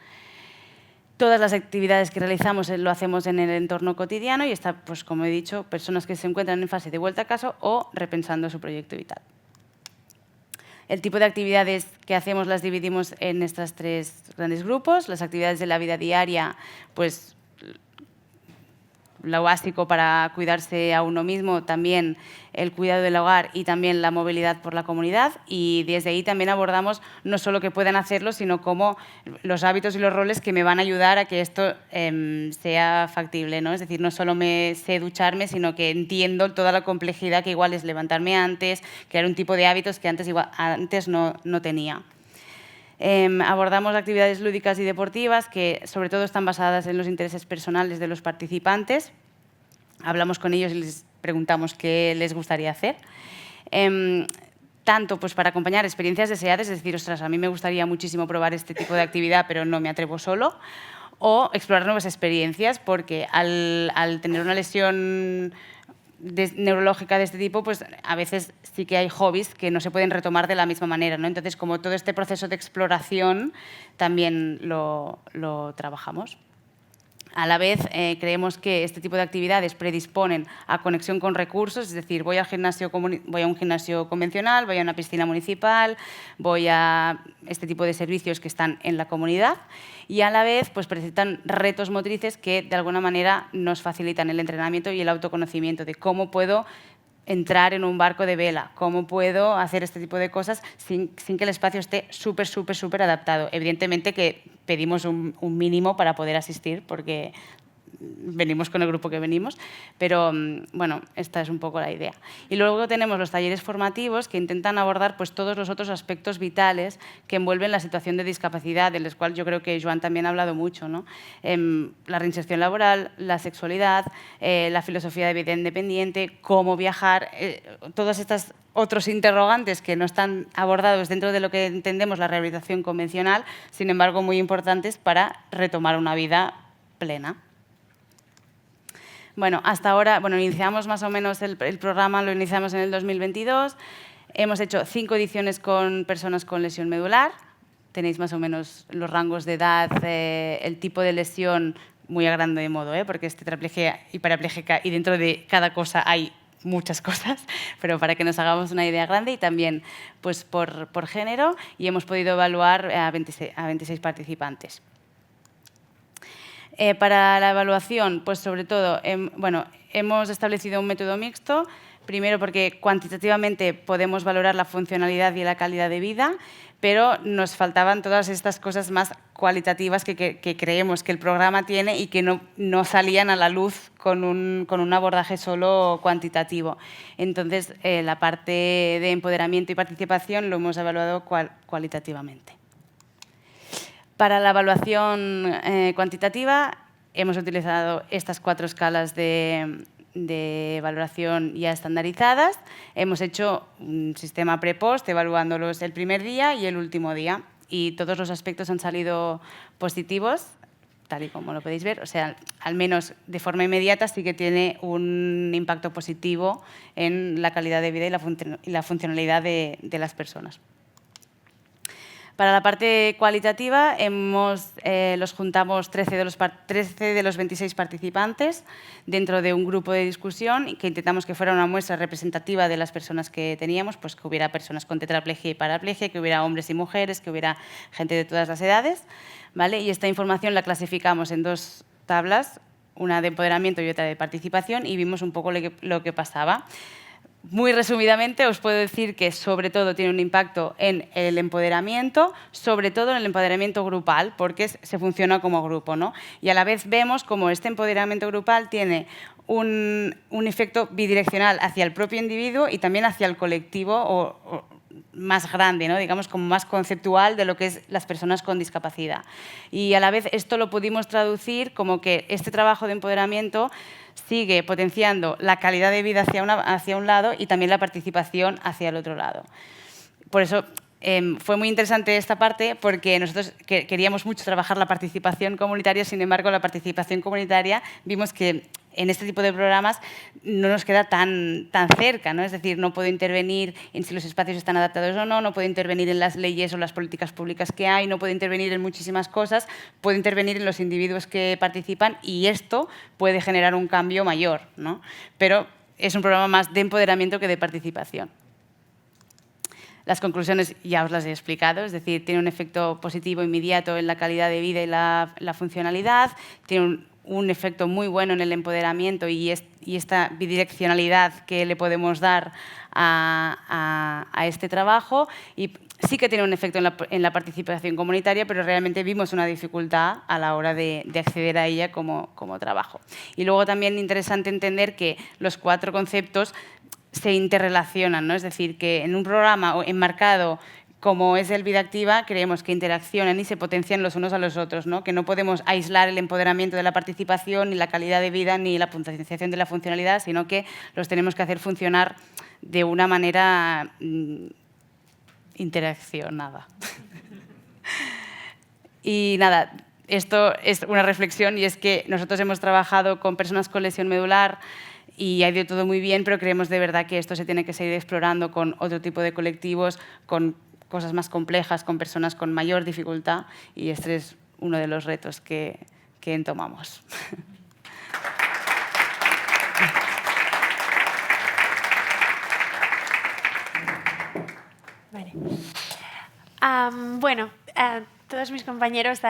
Speaker 17: Todas las actividades que realizamos lo hacemos en el entorno cotidiano y está, pues, como he dicho, personas que se encuentran en fase de vuelta a casa o repensando su proyecto vital. El tipo de actividades que hacemos las dividimos en estos 3 grandes grupos. Las actividades de la vida diaria, pues, lo básico para cuidarse a uno mismo, también el cuidado del hogar y también la movilidad por la comunidad. Y desde ahí también abordamos no solo que puedan hacerlo, sino cómo los hábitos y los roles que me van a ayudar a que esto sea factible, ¿no? Es decir, no solo me sé ducharme, sino que entiendo toda la complejidad que igual es levantarme antes, crear un tipo de hábitos que antes no tenía. Abordamos actividades lúdicas y deportivas que sobre todo están basadas en los intereses personales de los participantes. Hablamos con ellos y les preguntamos qué les gustaría hacer. tanto pues, para acompañar experiencias deseadas, es decir, ostras, a mí me gustaría muchísimo probar este tipo de actividad, pero no me atrevo solo, o explorar nuevas experiencias, porque al tener una lesión neurológica de este tipo, pues a veces sí que hay hobbies que no se pueden retomar de la misma manera, ¿no? Entonces, como todo este proceso de exploración también lo trabajamos. A la vez, creemos que este tipo de actividades predisponen a conexión con recursos, es decir, voy a un gimnasio convencional, voy a una piscina municipal, voy a este tipo de servicios que están en la comunidad y a la vez pues, presentan retos motrices que de alguna manera nos facilitan el entrenamiento y el autoconocimiento de cómo puedo entrar en un barco de vela, cómo puedo hacer este tipo de cosas sin que el espacio esté súper adaptado. Evidentemente que pedimos un mínimo para poder asistir porque venimos con el grupo que venimos, pero bueno, esta es un poco la idea. Y luego tenemos los talleres formativos que intentan abordar pues, todos los otros aspectos vitales que envuelven la situación de discapacidad, de los cuales yo creo que Joan también ha hablado mucho, ¿no? La reinserción laboral, la sexualidad, la filosofía de vida independiente, cómo viajar, todos estos otros interrogantes que no están abordados dentro de lo que entendemos la rehabilitación convencional, sin embargo muy importantes para retomar una vida plena. Bueno, hasta ahora, iniciamos más o menos el programa, lo iniciamos en el 2022. Hemos hecho 5 ediciones con personas con lesión medular. Tenéis más o menos los rangos de edad, el tipo de lesión, muy a grande modo, porque es tetraplegia y parapléjica y dentro de cada cosa hay muchas cosas, pero para que nos hagamos una idea grande y también pues, por género y hemos podido evaluar a 26 participantes. Para la evaluación, pues sobre todo, hemos establecido un método mixto, primero porque cuantitativamente podemos valorar la funcionalidad y la calidad de vida, pero nos faltaban todas estas cosas más cualitativas que creemos que el programa tiene y que no salían a la luz con un abordaje solo cuantitativo. Entonces, la parte de empoderamiento y participación lo hemos evaluado cualitativamente. Para la evaluación cuantitativa hemos utilizado estas 4 escalas de valoración ya estandarizadas. Hemos hecho un sistema pre-post evaluándolos el primer día y el último día y todos los aspectos han salido positivos, tal y como lo podéis ver. O sea, al menos de forma inmediata sí que tiene un impacto positivo en la calidad de vida y la funcionalidad de las personas. Para la parte cualitativa, los juntamos 13 de los 26 participantes dentro de un grupo de discusión y que intentamos que fuera una muestra representativa de las personas que teníamos, pues que hubiera personas con tetraplegia y paraplegia, que hubiera hombres y mujeres, que hubiera gente de todas las edades, ¿vale? Y esta información la clasificamos en 2 tablas, una de empoderamiento y otra de participación, y vimos un poco lo que pasaba. Muy resumidamente, os puedo decir que sobre todo tiene un impacto en el empoderamiento, sobre todo en el empoderamiento grupal, porque se funciona como grupo, ¿no? Y a la vez vemos como este empoderamiento grupal tiene un efecto bidireccional hacia el propio individuo y también hacia el colectivo o más grande, ¿no? Digamos como más conceptual de lo que es las personas con discapacidad. Y a la vez esto lo pudimos traducir como que este trabajo de empoderamiento sigue potenciando la calidad de vida hacia un lado y también la participación hacia el otro lado. Por eso fue muy interesante esta parte porque nosotros queríamos mucho trabajar la participación comunitaria, sin embargo la participación comunitaria vimos que en este tipo de programas no nos queda tan cerca, ¿no? Es decir, no puedo intervenir en si los espacios están adaptados o no, no puedo intervenir en las leyes o las políticas públicas que hay, no puedo intervenir en muchísimas cosas, puedo intervenir en los individuos que participan y esto puede generar un cambio mayor, ¿no? Pero es un programa más de empoderamiento que de participación. Las conclusiones ya os las he explicado, es decir, tiene un efecto positivo inmediato en la calidad de vida y la funcionalidad, tiene un efecto muy bueno en el empoderamiento y esta bidireccionalidad que le podemos dar a este trabajo y sí que tiene un efecto en la participación comunitaria, pero realmente vimos una dificultad a la hora de acceder a ella como trabajo. Y luego también interesante entender que los 4 conceptos se interrelacionan, ¿no? Es decir, que en un programa enmarcado como es el Vida Activa, creemos que interaccionan y se potencian los unos a los otros, ¿no? Que no podemos aislar el empoderamiento de la participación, ni la calidad de vida, ni la potenciación de la funcionalidad, sino que los tenemos que hacer funcionar de una manera interaccionada. Y nada, esto es una reflexión y es que nosotros hemos trabajado con personas con lesión medular y ha ido todo muy bien, pero creemos de verdad que esto se tiene que seguir explorando con otro tipo de colectivos, con cosas más complejas, con personas con mayor dificultad, y este es uno de los retos que tomamos.
Speaker 3: Vale. Todos mis compañeros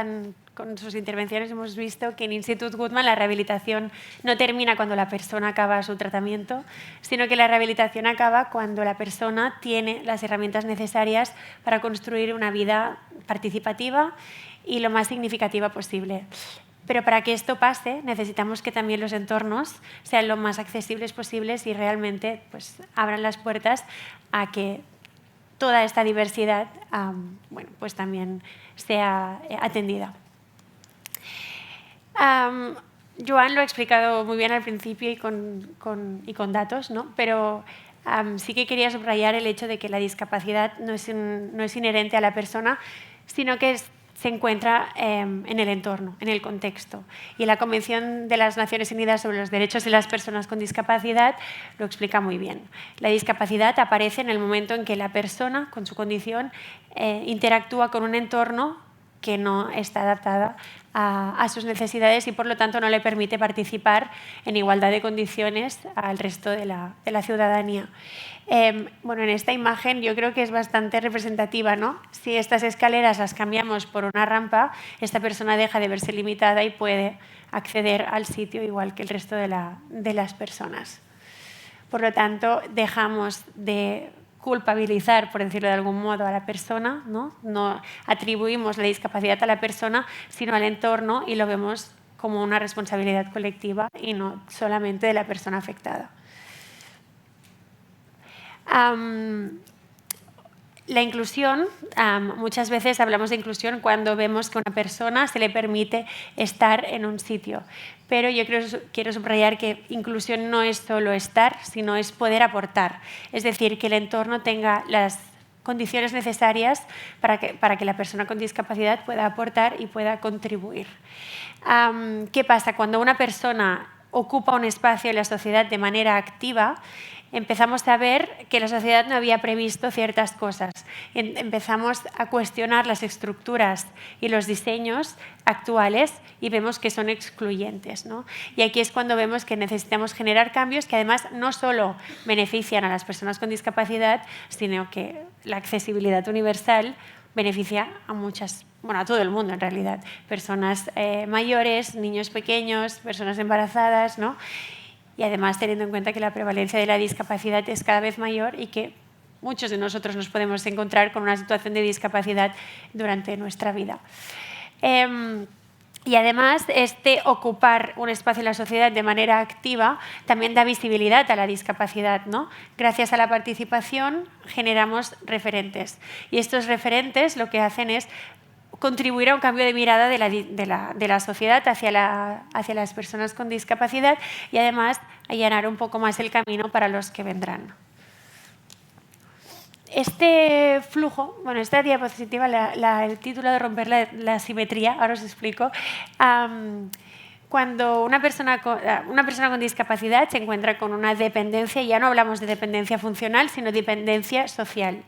Speaker 3: con sus intervenciones hemos visto que en Institut Guttmann la rehabilitación no termina cuando la persona acaba su tratamiento, sino que la rehabilitación acaba cuando la persona tiene las herramientas necesarias para construir una vida participativa y lo más significativa posible. Pero para que esto pase, necesitamos que también los entornos sean lo más accesibles posibles y realmente pues, abran las puertas a que toda esta diversidad pues también sea atendida. Joan lo ha explicado muy bien al principio y con datos, ¿no? Pero sí que quería subrayar el hecho de que la discapacidad no es inherente a la persona, sino que se encuentra en el entorno, en el contexto. Y la Convención de las Naciones Unidas sobre los Derechos de las Personas con Discapacidad lo explica muy bien. La discapacidad aparece en el momento en que la persona, con su condición, interactúa con un entorno que no está adaptada a sus necesidades y, por lo tanto, no le permite participar en igualdad de condiciones al resto de la ciudadanía. En esta imagen yo creo que es bastante representativa, ¿no? Si estas escaleras las cambiamos por una rampa, esta persona deja de verse limitada y puede acceder al sitio igual que el resto de las personas. Por lo tanto, dejamos de culpabilizar, por decirlo de algún modo, a la persona, ¿no? No atribuimos la discapacidad a la persona, sino al entorno y lo vemos como una responsabilidad colectiva y no solamente de la persona afectada. La inclusión, muchas veces hablamos de inclusión cuando vemos que a una persona se le permite estar en un sitio, pero yo quiero subrayar que inclusión no es solo estar, sino es poder aportar, es decir, que el entorno tenga las condiciones necesarias para que la persona con discapacidad pueda aportar y pueda contribuir. ¿Qué pasa? Cuando una persona ocupa un espacio en la sociedad de manera activa, empezamos a ver que la sociedad no había previsto ciertas cosas. Empezamos a cuestionar las estructuras y los diseños actuales y vemos que son excluyentes, ¿no? Y aquí es cuando vemos que necesitamos generar cambios que además no solo benefician a las personas con discapacidad, sino que la accesibilidad universal beneficia a todo el mundo en realidad. Personas mayores, niños pequeños, personas embarazadas, ¿no? Y además teniendo en cuenta que la prevalencia de la discapacidad es cada vez mayor y que muchos de nosotros nos podemos encontrar con una situación de discapacidad durante nuestra vida. Y además, ocupar un espacio en la sociedad de manera activa también da visibilidad a la discapacidad, ¿no? Gracias a la participación generamos referentes. Y estos referentes lo que hacen es contribuir a un cambio de mirada de la sociedad hacia las personas con discapacidad y además allanar un poco más el camino para los que vendrán. Este flujo, esta diapositiva, el título de romper la simetría, ahora os explico. Cuando una persona con discapacidad se encuentra con una dependencia, ya no hablamos de dependencia funcional, sino dependencia social.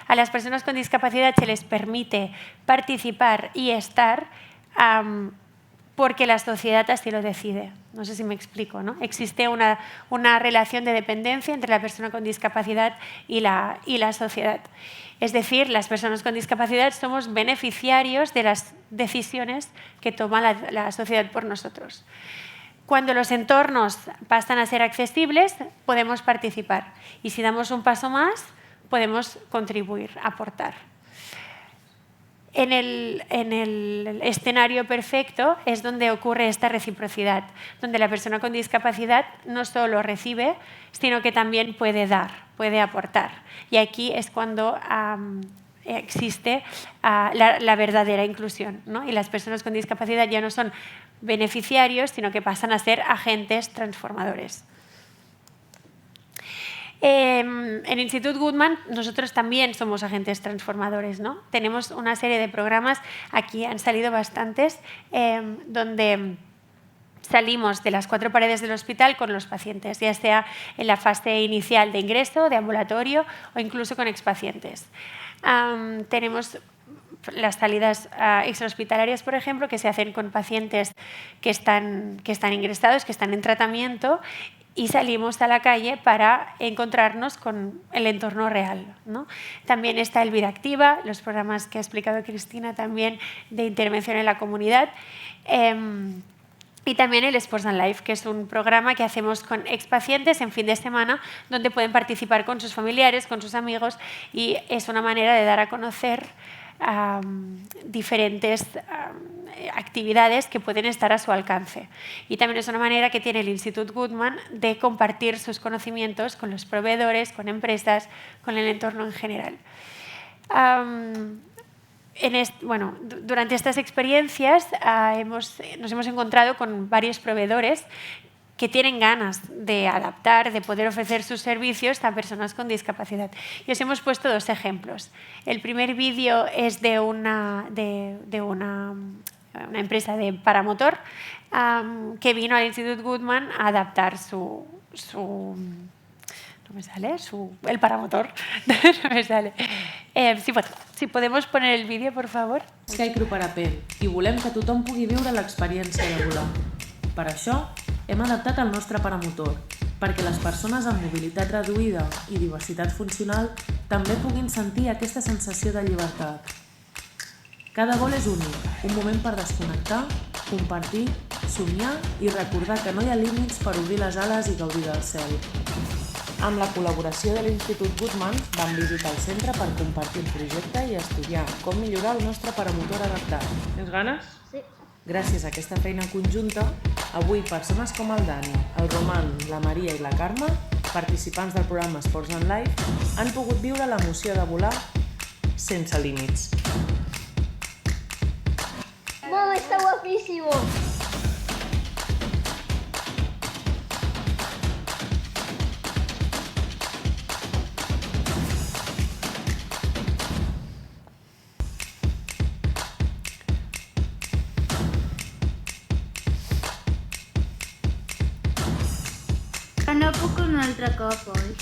Speaker 3: A las personas con discapacidad se les permite participar y estar porque la sociedad así lo decide. No sé si me explico, ¿no? Existe una relación de dependencia entre la persona con discapacidad y la sociedad. Es decir, las personas con discapacidad somos beneficiarios de las decisiones que toma la sociedad por nosotros. Cuando los entornos pasan a ser accesibles, podemos participar. Y si damos un paso más, podemos contribuir, aportar. En el escenario perfecto es donde ocurre esta reciprocidad, donde la persona con discapacidad no solo recibe, sino que también puede dar, puede aportar. Y aquí es cuando existe la verdadera inclusión, ¿no? Y las personas con discapacidad ya no son beneficiarios, sino que pasan a ser agentes transformadores. En Institut Goodman nosotros también somos agentes transformadores, ¿no? Tenemos una serie de programas, aquí han salido bastantes, donde salimos de las 4 paredes del hospital con los pacientes, ya sea en la fase inicial de ingreso, de ambulatorio o incluso con expacientes. Tenemos las salidas extrahospitalarias, por ejemplo, que se hacen con pacientes que están ingresados, que están en tratamiento, y salimos a la calle para encontrarnos con el entorno real, ¿no? También está el Vida Activa, los programas que ha explicado Cristina también de intervención en la comunidad. Y también el Sports and Life, que es un programa que hacemos con expacientes en fin de semana, donde pueden participar con sus familiares, con sus amigos, y es una manera de dar a conocer diferentes actividades que pueden estar a su alcance. Y también es una manera que tiene el Institut Goodman de compartir sus conocimientos con los proveedores, con empresas, con el entorno en general. Durante estas experiencias nos hemos encontrado con varios proveedores que tienen ganas de adaptar, de poder ofrecer sus servicios a personas con discapacidad. Y os hemos puesto 2 ejemplos. El primer vídeo es de una empresa de paramotor que vino al Institut Goodman a adaptar el paramotor. No me sale. Si podemos poner el vídeo, por favor.
Speaker 18: Skycrew Parapent, i volem que tothom pugui viure l'experiència de volar. Per això, hem adaptat el nostre paramotor, perquè les persones amb mobilitat reduïda i diversitat funcional també puguin sentir aquesta sensació de llibertat. Cada vol és únic, un moment per desconnectar, compartir, somiar i recordar que no hi ha límits per obrir les ales i gaudir del cel. Amb la col·laboració de l'Institut Goodman vam visitar el centre per compartir el projecte i estudiar com millorar el nostre paramotor adaptat. Tens ganes?
Speaker 11: Sí.
Speaker 18: Gràcies a aquesta feina conjunta, avui persones com el Dani, el Roman, la Maria i la Carme, participants del programa Sports and Life, han pogut viure l'emoció de volar sense límits.
Speaker 11: ¡Mamá, está guapísimo! No puc un altre cop, oi?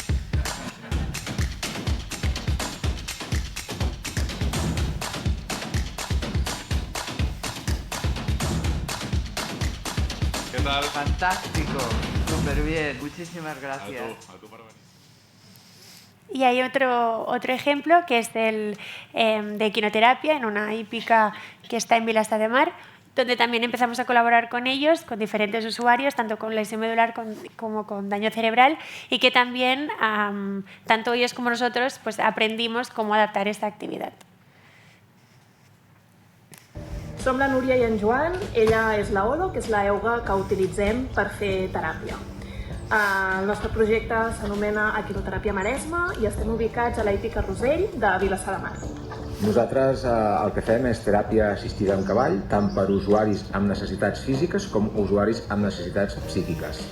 Speaker 12: ¿Qué tal?
Speaker 19: Fantástico, súper bien, muchísimas gracias.
Speaker 12: A tú por venir.
Speaker 3: Y hay otro ejemplo que es de equinoterapia en una hípica que está en Vilassar de Mar, donde también empezamos a colaborar con ellos, con diferentes usuarios, tanto con lesión medular como con daño cerebral, y que también, tanto ellos como nosotros, pues aprendimos cómo adaptar esta actividad.
Speaker 20: Som la Núria i en Joan, ella és la Olo, que és la euga que utilitzem per fer teràpia. El nostre projecte s'anomena Equinoteràpia Maresme i estem ubicats a la hípica Rosell de Vilassar de Mar.
Speaker 21: Nosaltres el que fem és teràpia assistida amb cavall, tant per usuaris amb necessitats físiques com usuaris amb necessitats psíquiques.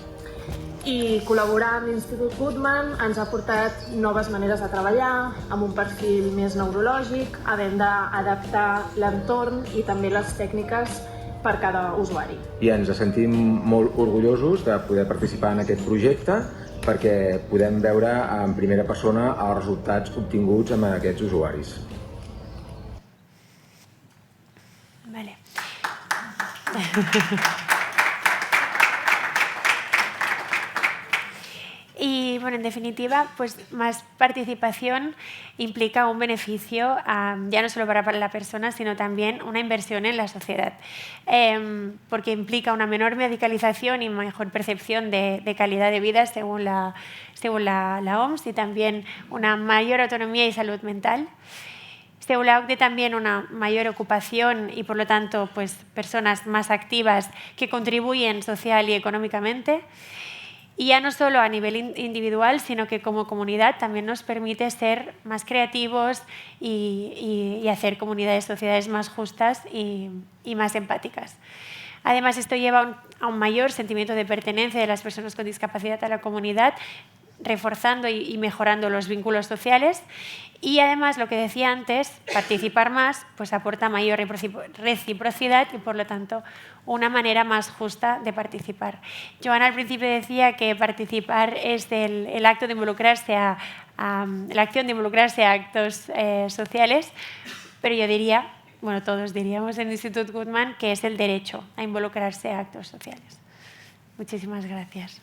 Speaker 20: I col·laborar amb l'Institut Goodman ens ha portat noves maneres de treballar, amb un perfil més neurològic, havent d'adaptar l'entorn i també les tècniques per cada usuari.
Speaker 21: I ens sentim molt orgullosos de poder participar en aquest projecte perquè podem veure en primera persona els resultats obtinguts amb aquests usuaris.
Speaker 3: Vale. Y bueno, en definitiva, pues más participación implica un beneficio, ya no solo para la persona, sino también una inversión en la sociedad, porque implica una menor medicalización y mejor percepción de calidad de vida según la OMS, y también una mayor autonomía y salud mental. Según la OCDE, también una mayor ocupación y, por lo tanto, pues, personas más activas que contribuyen social y económicamente. Y ya no solo a nivel individual, sino que como comunidad también nos permite ser más creativos y hacer comunidades, sociedades más justas y más empáticas. Además, esto lleva a un mayor sentimiento de pertenencia de las personas con discapacidad a la comunidad, reforzando y mejorando los vínculos sociales. Y además, lo que decía antes, participar más pues aporta mayor reciprocidad y, por lo tanto, una manera más justa de participar. Joana al principio decía que participar es el acto de involucrarse la acción de involucrarse a actos sociales, pero yo diría, bueno, todos diríamos en el Instituto Guttmann que es el derecho a involucrarse a actos sociales. Muchísimas gracias.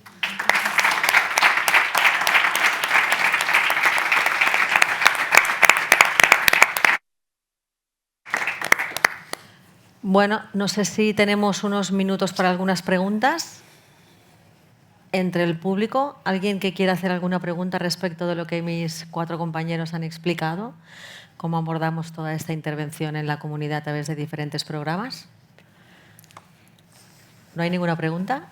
Speaker 1: Bueno, no sé si tenemos unos minutos para algunas preguntas entre el público. ¿Alguien que quiera hacer alguna pregunta respecto de lo que mis 4 compañeros han explicado? ¿Cómo abordamos toda esta intervención en la comunidad a través de diferentes programas? ¿No hay ninguna pregunta?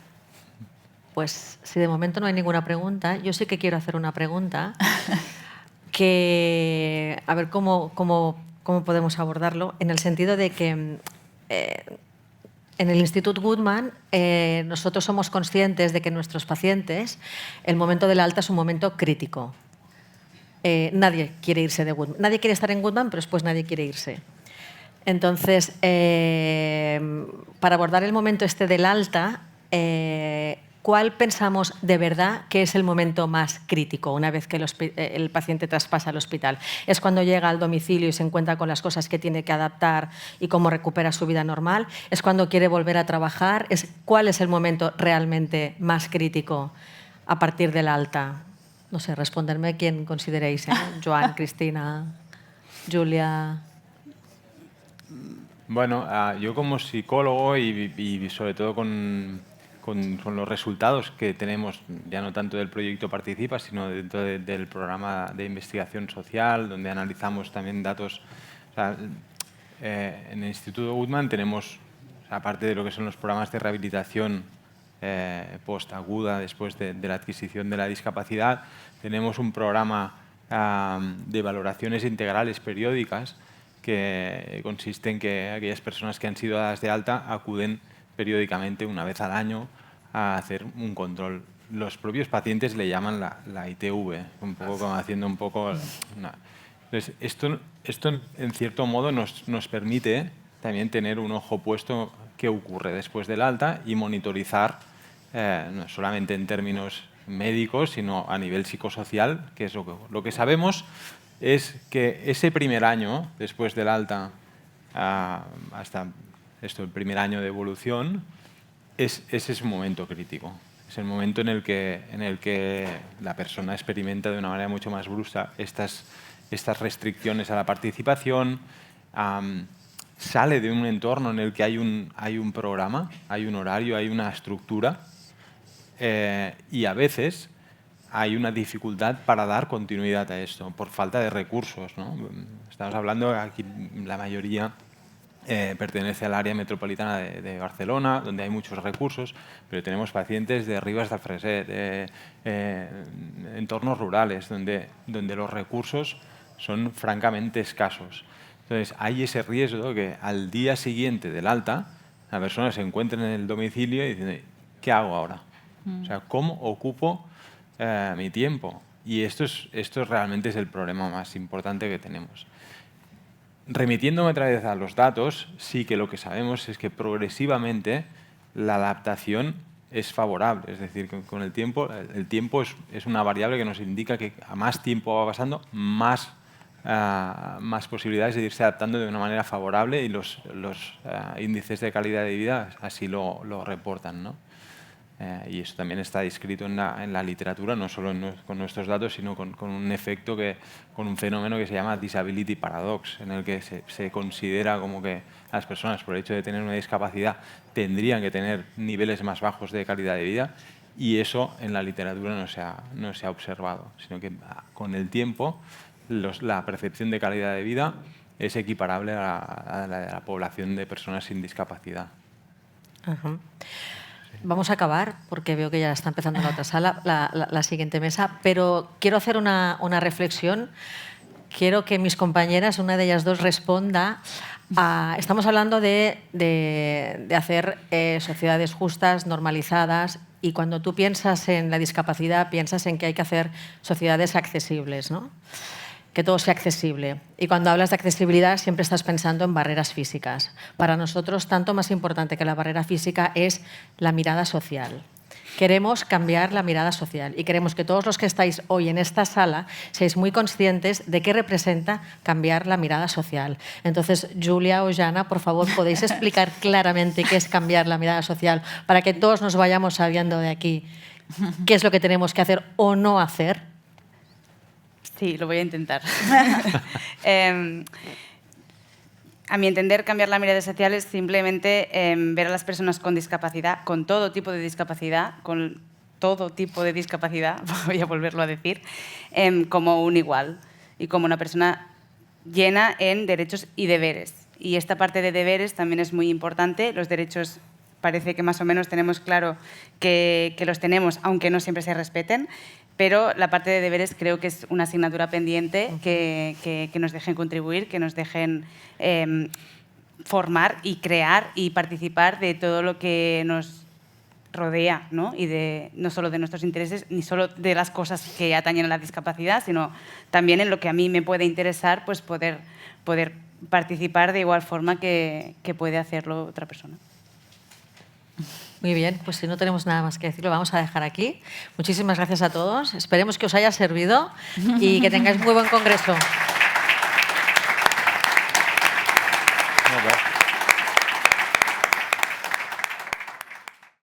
Speaker 1: Pues si de momento no hay ninguna pregunta, yo sí que quiero hacer una pregunta que, a ver cómo podemos abordarlo, en el sentido de que en el Instituto Guttmann nosotros somos conscientes de que nuestros pacientes, el momento del alta es un momento crítico. Nadie quiere irse de Guttmann. Nadie quiere estar en Guttmann, pero después nadie quiere irse. Entonces, para abordar el momento este del alta, ¿cuál pensamos de verdad que es el momento más crítico una vez que el paciente traspasa al hospital? ¿Es cuando llega al domicilio y se encuentra con las cosas que tiene que adaptar y cómo recupera su vida normal? ¿Es cuando quiere volver a trabajar? ¿Cuál es el momento realmente más crítico a partir del alta? No sé, responderme quién consideréis. Joan, Cristina, Julia.
Speaker 2: Bueno, yo como psicólogo y sobre todo con los resultados que tenemos, ya no tanto del proyecto Participa, sino dentro del programa de investigación social, donde analizamos también datos. O sea, en el Instituto Guttmann tenemos, aparte de lo que son los programas de rehabilitación post-aguda, después de la adquisición de la discapacidad, tenemos un programa de valoraciones integrales periódicas que consiste en que aquellas personas que han sido dadas de alta acuden periódicamente, una vez al año, a hacer un control. Los propios pacientes le llaman la ITV, un poco como haciendo un poco... Entonces, esto en cierto modo nos permite también tener un ojo puesto qué ocurre después del alta y monitorizar, no solamente en términos médicos, sino a nivel psicosocial, que es lo que sabemos es que ese primer año después del alta, hasta el primer año de evolución, ese es un momento crítico. Es el momento en el que la persona experimenta de una manera mucho más brusca estas restricciones a la participación, sale de un entorno en el que hay un programa, hay un horario, hay una estructura, y a veces hay una dificultad para dar continuidad a esto, por falta de recursos, ¿no? Estamos hablando, aquí la mayoría pertenece al área metropolitana de Barcelona, donde hay muchos recursos, pero tenemos pacientes de Ribes del Freser, de entornos rurales, donde los recursos son francamente escasos. Entonces, hay ese riesgo que al día siguiente del alta, la persona se encuentra en el domicilio y dice, ¿qué hago ahora? O sea, ¿cómo ocupo mi tiempo? Y esto realmente es el problema más importante que tenemos. Remitiéndome otra vez a los datos, sí que lo que sabemos es que progresivamente la adaptación es favorable. Es decir, que con el tiempo es una variable que nos indica que a más tiempo va pasando, más posibilidades de irse adaptando de una manera favorable, y los índices de calidad de vida así lo reportan, ¿no? Y eso también está descrito en la literatura, no solo con nuestros datos, sino con un efecto, con un fenómeno que se llama disability paradox, en el que se considera como que las personas, por el hecho de tener una discapacidad, tendrían que tener niveles más bajos de calidad de vida, y eso en la literatura no se ha observado, sino que con el tiempo la percepción de calidad de vida es equiparable a la de la población de personas sin discapacidad.
Speaker 1: Ajá. Vamos a acabar, porque veo que ya está empezando la otra sala, la siguiente mesa, pero quiero hacer una reflexión. Quiero que mis compañeras, una de ellas dos, responda a... Estamos hablando de hacer sociedades justas, normalizadas, y cuando tú piensas en la discapacidad, piensas en que hay que hacer sociedades accesibles, ¿no? Que todo sea accesible. Y cuando hablas de accesibilidad siempre estás pensando en barreras físicas. Para nosotros, tanto más importante que la barrera física es la mirada social. Queremos cambiar la mirada social y queremos que todos los que estáis hoy en esta sala seáis muy conscientes de qué representa cambiar la mirada social. Entonces, Julia o Jana, por favor, ¿podéis explicar claramente qué es cambiar la mirada social para que todos nos vayamos sabiendo de aquí qué es lo que tenemos que hacer o no hacer?
Speaker 17: Sí, lo voy a intentar. A mi entender, cambiar la mirada social es simplemente ver a las personas con discapacidad, con todo tipo de discapacidad, voy a volverlo a decir, como un igual y como una persona llena en derechos y deberes. Y esta parte de deberes también es muy importante. Los derechos parece que más o menos tenemos claro que los tenemos, aunque no siempre se respeten. Pero la parte de deberes creo que es una asignatura pendiente que nos dejen contribuir, que nos dejen formar y crear y participar de todo lo que nos rodea, ¿no? Y no solo de nuestros intereses, ni solo de las cosas que atañen a la discapacidad, sino también en lo que a mí me puede interesar, pues poder participar de igual forma que puede hacerlo otra persona.
Speaker 1: Muy bien, pues si no tenemos nada más que decir, lo vamos a dejar aquí. Muchísimas gracias a todos. Esperemos que os haya servido y que tengáis muy buen congreso.